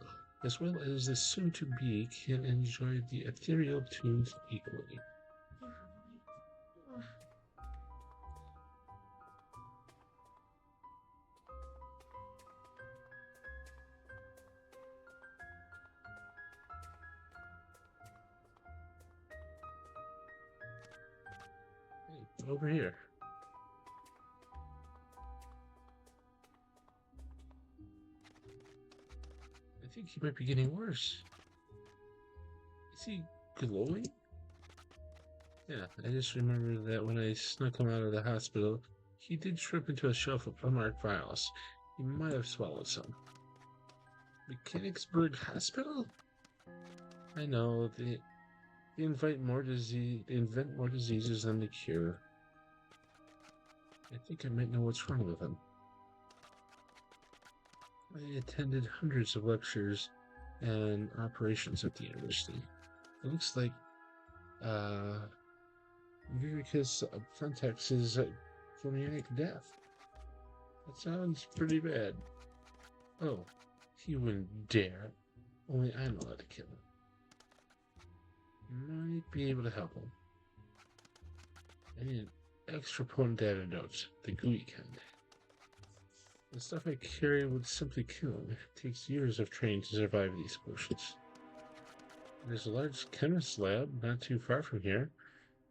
as well as the soon-to-be, can enjoy the ethereal tunes equally. Hey, over here. I think he might be getting worse. Is he glowing? Yeah, I just remember that when I snuck him out of the hospital, he did trip into a shelf of unmarked vials. He might have swallowed some. Mechanicsburg Hospital? I know, they invent more diseases than they cure. I think I might know what's wrong with him. I attended hundreds of lectures and operations at the university. It looks like Viricus Frontex phonionic death. That sounds pretty bad. Oh, he wouldn't dare. Only I'm allowed to kill him. Might be able to help him. I need an extra potent antidote, the gooey kind. The stuff I carry would simply kill him. It takes years of training to survive these potions. There's a large chemist's lab not too far from here.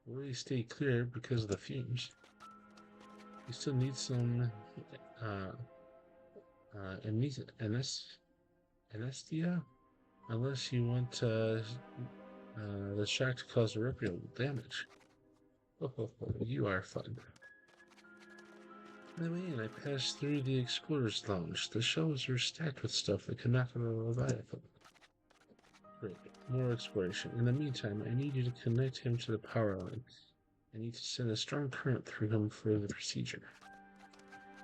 We'll stay clear because of the fumes. We still need some anesthesia, unless you want the shock to cause irreparable damage. Oh, you are fun. On the way in, I passed through the Explorer's Lounge. The shelves were stacked with stuff that could knock out a Leviathan. Great, more exploration. In the meantime, I need you to connect him to the power line. I need to send a strong current through him for the procedure.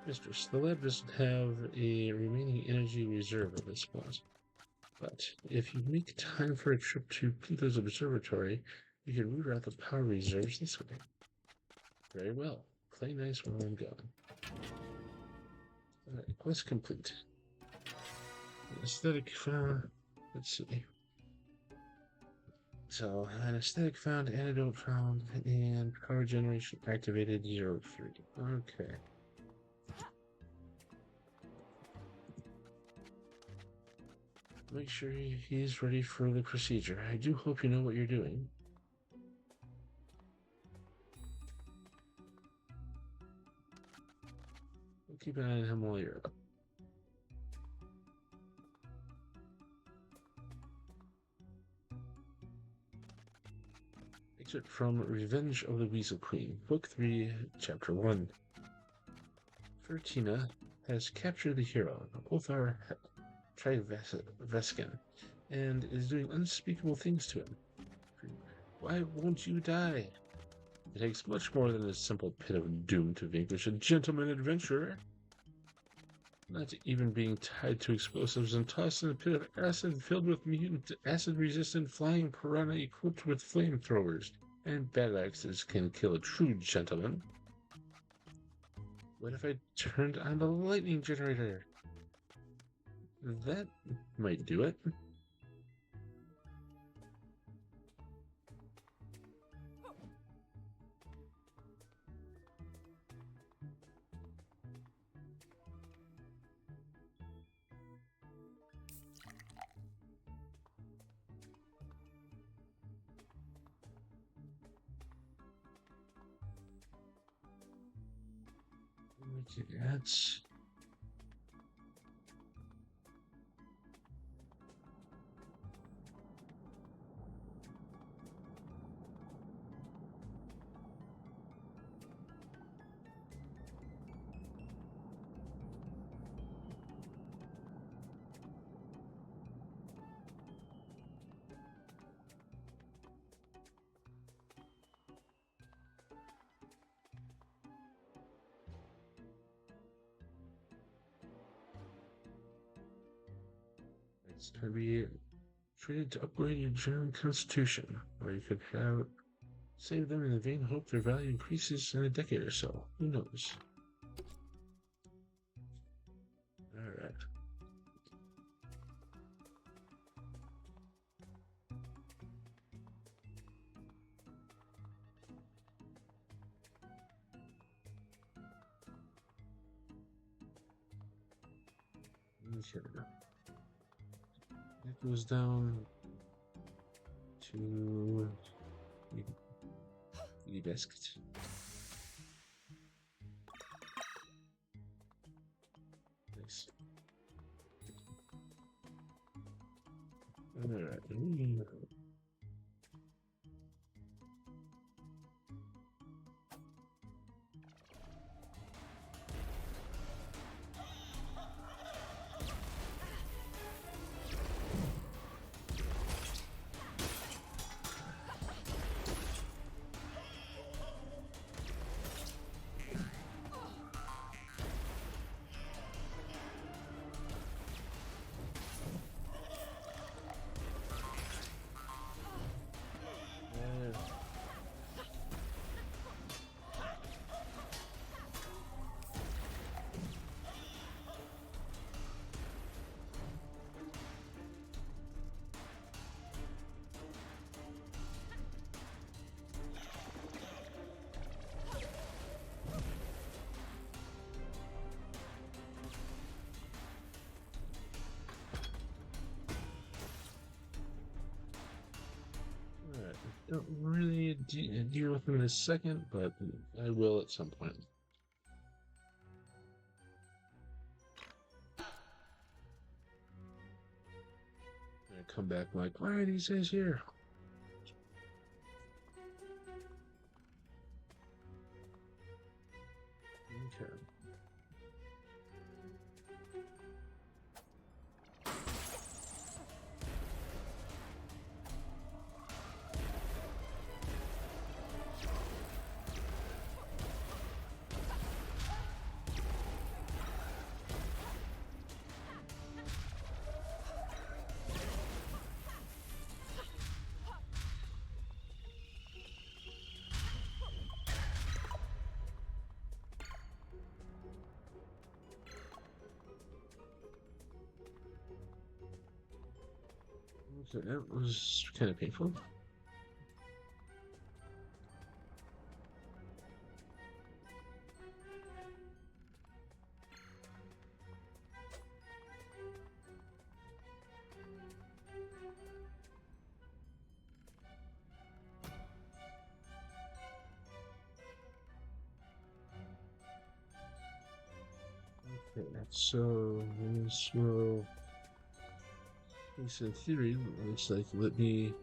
Mistress, the lab doesn't have a remaining energy reserve at this point. But if you make time for a trip to Pluto's observatory, you can reroute the power reserves this way. Very well. Play nice while I'm gone. Quest complete. Aesthetic found. Let's see. So, an aesthetic found, antidote found, and power generation activated 03. Okay. Make sure he's ready for the procedure. I do hope you know what you're doing. We'll keep an eye on him while you're up. Excerpt from Revenge of the Weasel Queen, Book 3, Chapter 1. Fertina has captured the hero, Othar Triveskin, and is doing unspeakable things to him. Why won't you die? It takes much more than a simple pit of doom to vanquish a gentleman adventurer. Not even being tied to explosives and tossed in a pit of acid filled with mutant, acid-resistant flying piranha equipped with flamethrowers and battle axes can kill a true gentleman. What if I turned on the lightning generator? That might do it. That's going to be traded to upgrade your German constitution, or you could have save them in the vain hope their value increases in a decade or so. Who knows? Alright. Okay. It goes down to the basket. Nice. Alright. Don't really deal with them in a second, but I will at some point. I'm gonna come back like, why are these guys here? Okay. So that was kind of painful. Okay, so this will, at least in theory, looks like let me.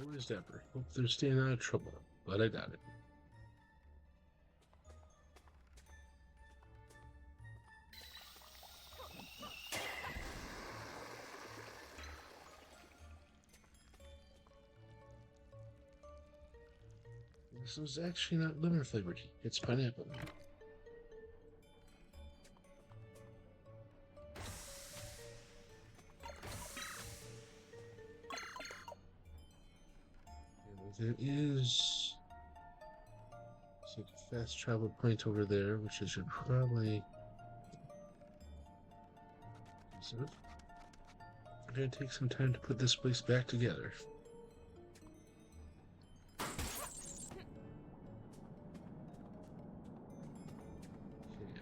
Always ever. Hope they're staying out of trouble, but I doubt it. This is actually not lemon flavored. It's pineapple. There is like a fast travel point over there, which I should probably visit. I'm gonna take some time to put this place back together. Okay,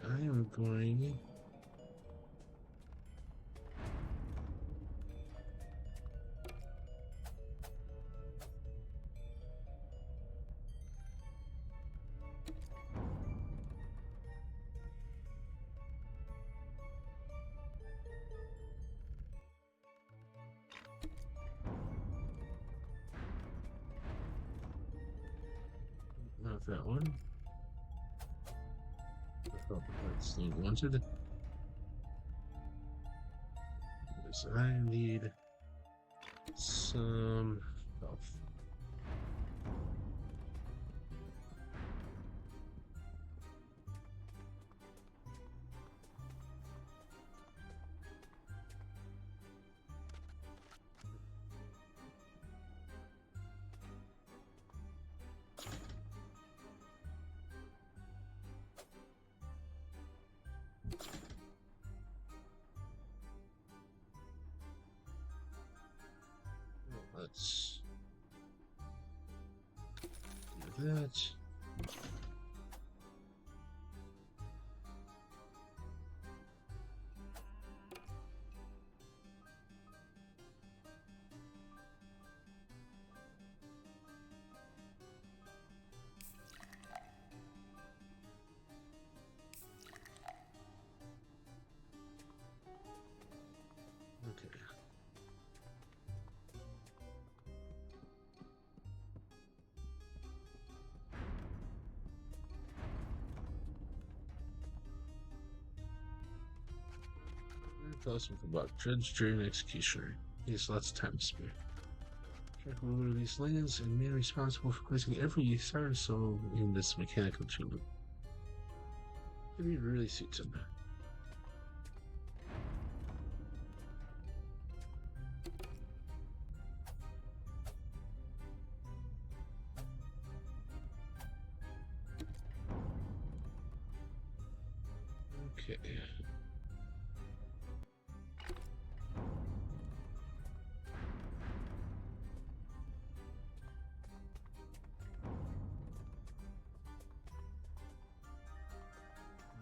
I am going. Not that one. I thought that's the wanted. Because I need some health. Let's do that. Okay. Tell about Judge, Jury, and Executioner. He has lots of time to spare. Check over these lands and man responsible for placing every siren soul in this mechanical chamber. Maybe it really suits him. Okay.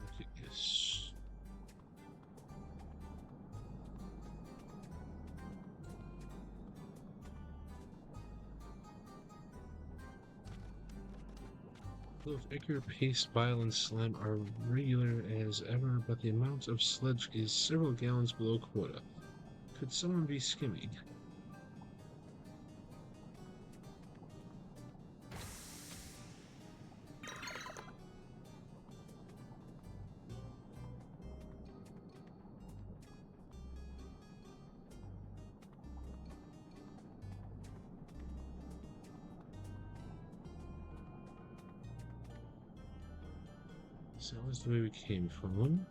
Look at this. Both Edgar, pace, bile, and slime are regular as ever, but the amount of sludge is several gallons below quota. Could someone be skimming? So that was the way we came from.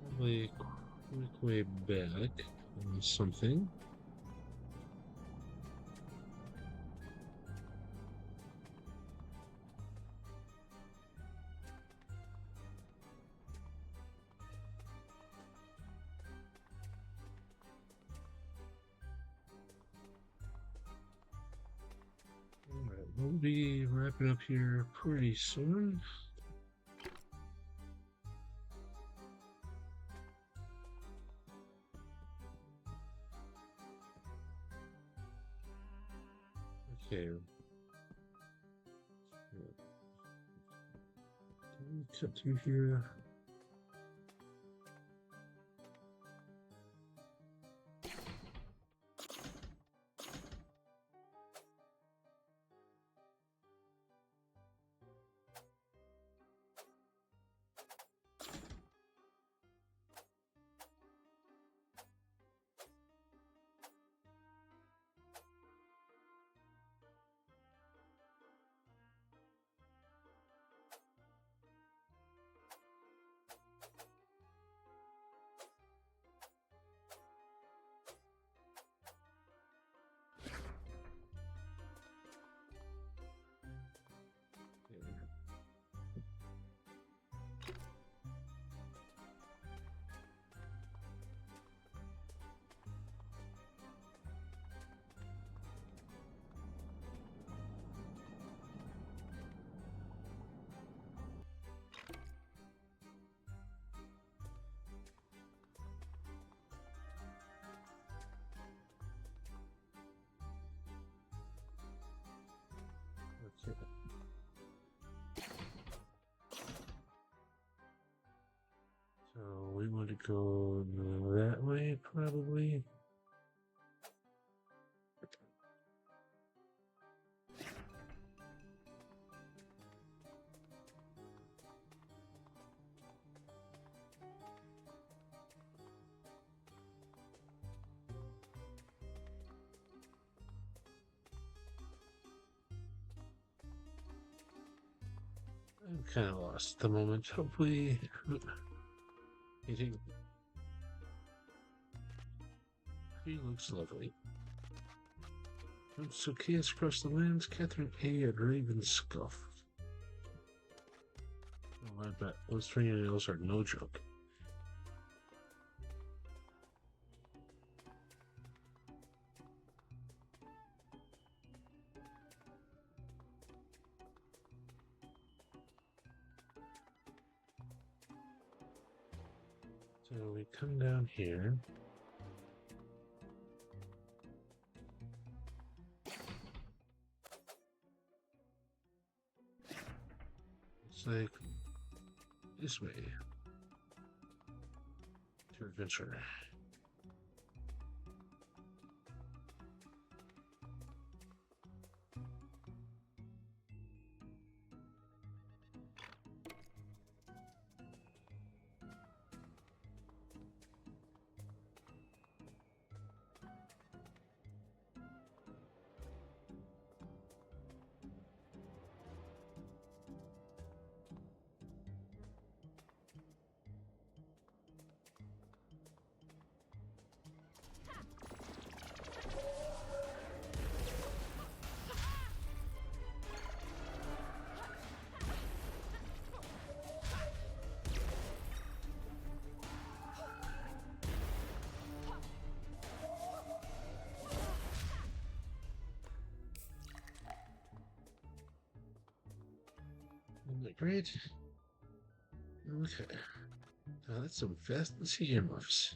Probably a quick way back on something. Alright, we'll be wrapping up here pretty soon. Okay. Cut through here. Okay. So we want to go that way, probably. I'm kind of lost at the moment. Hopefully, he looks lovely. So chaos across the lands. Catherine A. at Raven Scuff. Oh, I bet those fingernails are no joke. So we come down here. It's like this way to adventure. Great. Okay. Now that's some fancy earmuffs.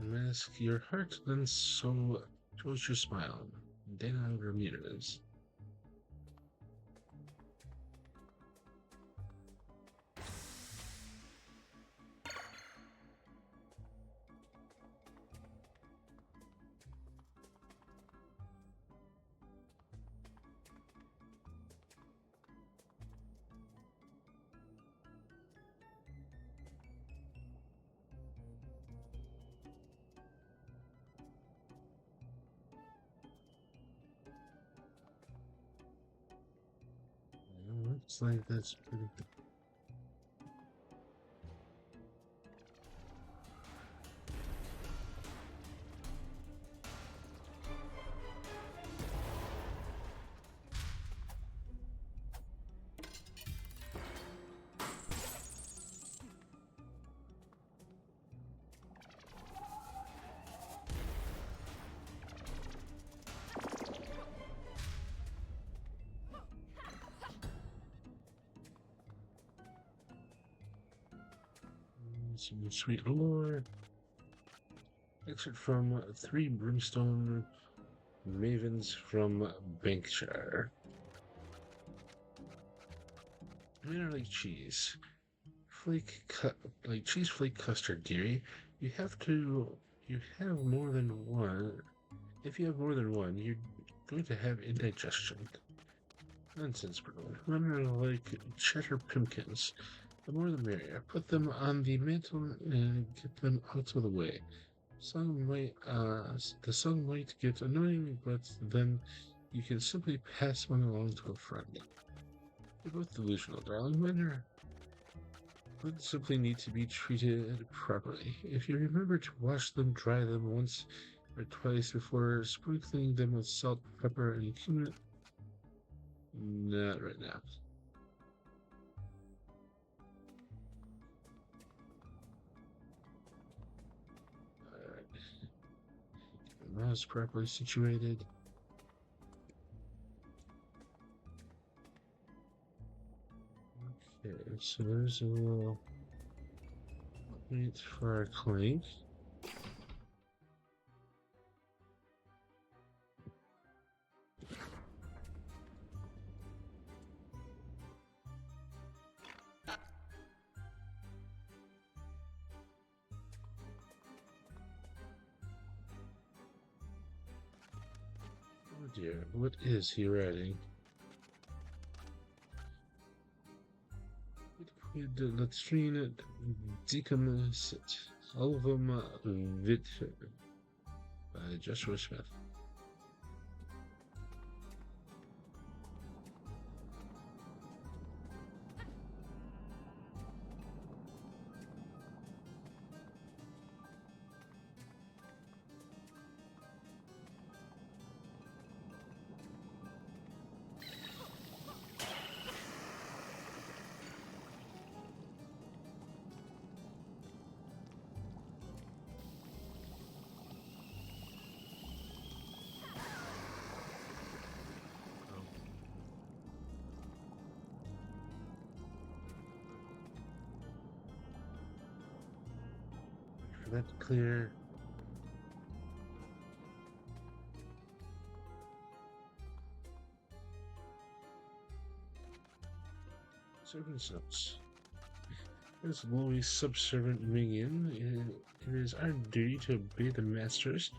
Mask your heart, then so shows your smile. Dana Ramirez. Looks like that's pretty good. Some sweet lore. Excerpt from Three Brimstone Mavens from Bankshire. Men are like cheese. Like cheese flake custard, dearie. You have more than one. If you have more than one, you're going to have indigestion. Nonsense, bro. Men are like cheddar pumpkins. The more the merrier. Put them on the mantle and get them out of the way. The song might get annoying, but then you can simply pass one along to a friend. You're both delusional, darling. Men simply need to be treated properly. If you remember to wash them, dry them once or twice before sprinkling them with salt, pepper, and cumin. Not right now. Mouse properly situated. Okay, so there's a little point for our clank. Oh dear, what is he writing? Liquid latrine decomsit album vit by Joshua Smith. For that to clear. Servant's notes. As lowly subservient minion, it is our duty to obey the masters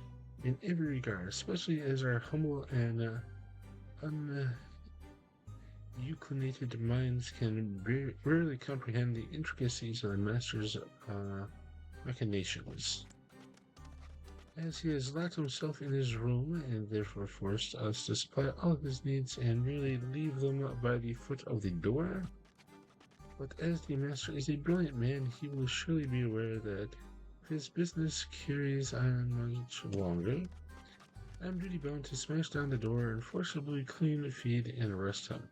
in every regard, especially as our humble and unclinated minds can rarely comprehend the intricacies of the master's machinations. As he has locked himself in his room and therefore forced us to supply all of his needs and merely leave them by the foot of the door. But as the master is a brilliant man, he will surely be aware that if his business carries on much longer, I am duty bound to smash down the door and forcibly clean, feed, and arrest him,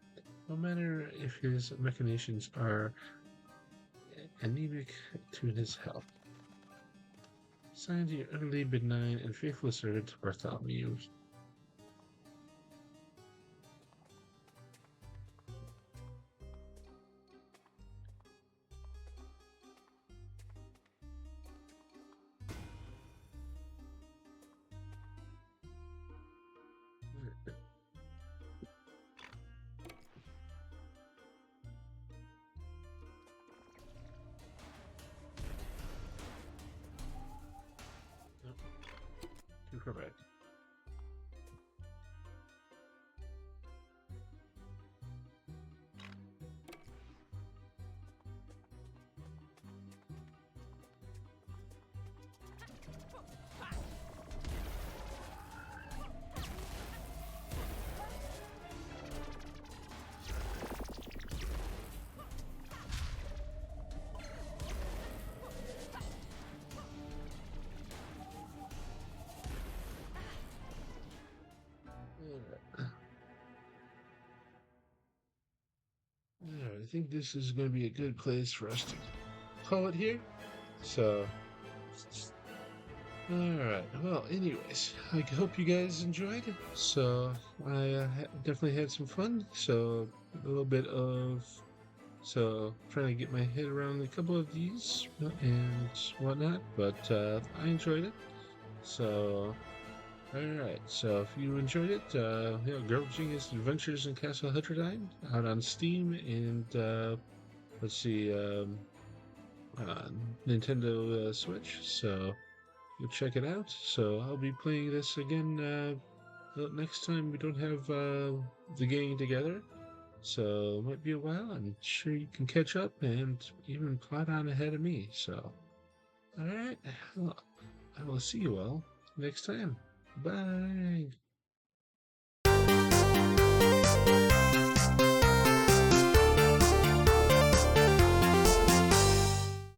no matter if his machinations are anemic to his health. Signed, your utterly benign and faithful servant, Bartholomew. Tarvek. I think this is going to be a good place for us to call it here. So, alright. Well, anyways, I hope you guys enjoyed. So, I definitely had some fun. So, a little bit of. So, trying to get my head around a couple of these and whatnot. But I enjoyed it. So, alright, so if you enjoyed it, Girl Genius Adventures in Castle Hetrodyne out on Steam and, let's see, Nintendo Switch, so you check it out. So I'll be playing this again next time we don't have the gang together. So it might be a while. I'm sure you can catch up and even plot on ahead of me. So, alright, well, I will see you all next time. Bye.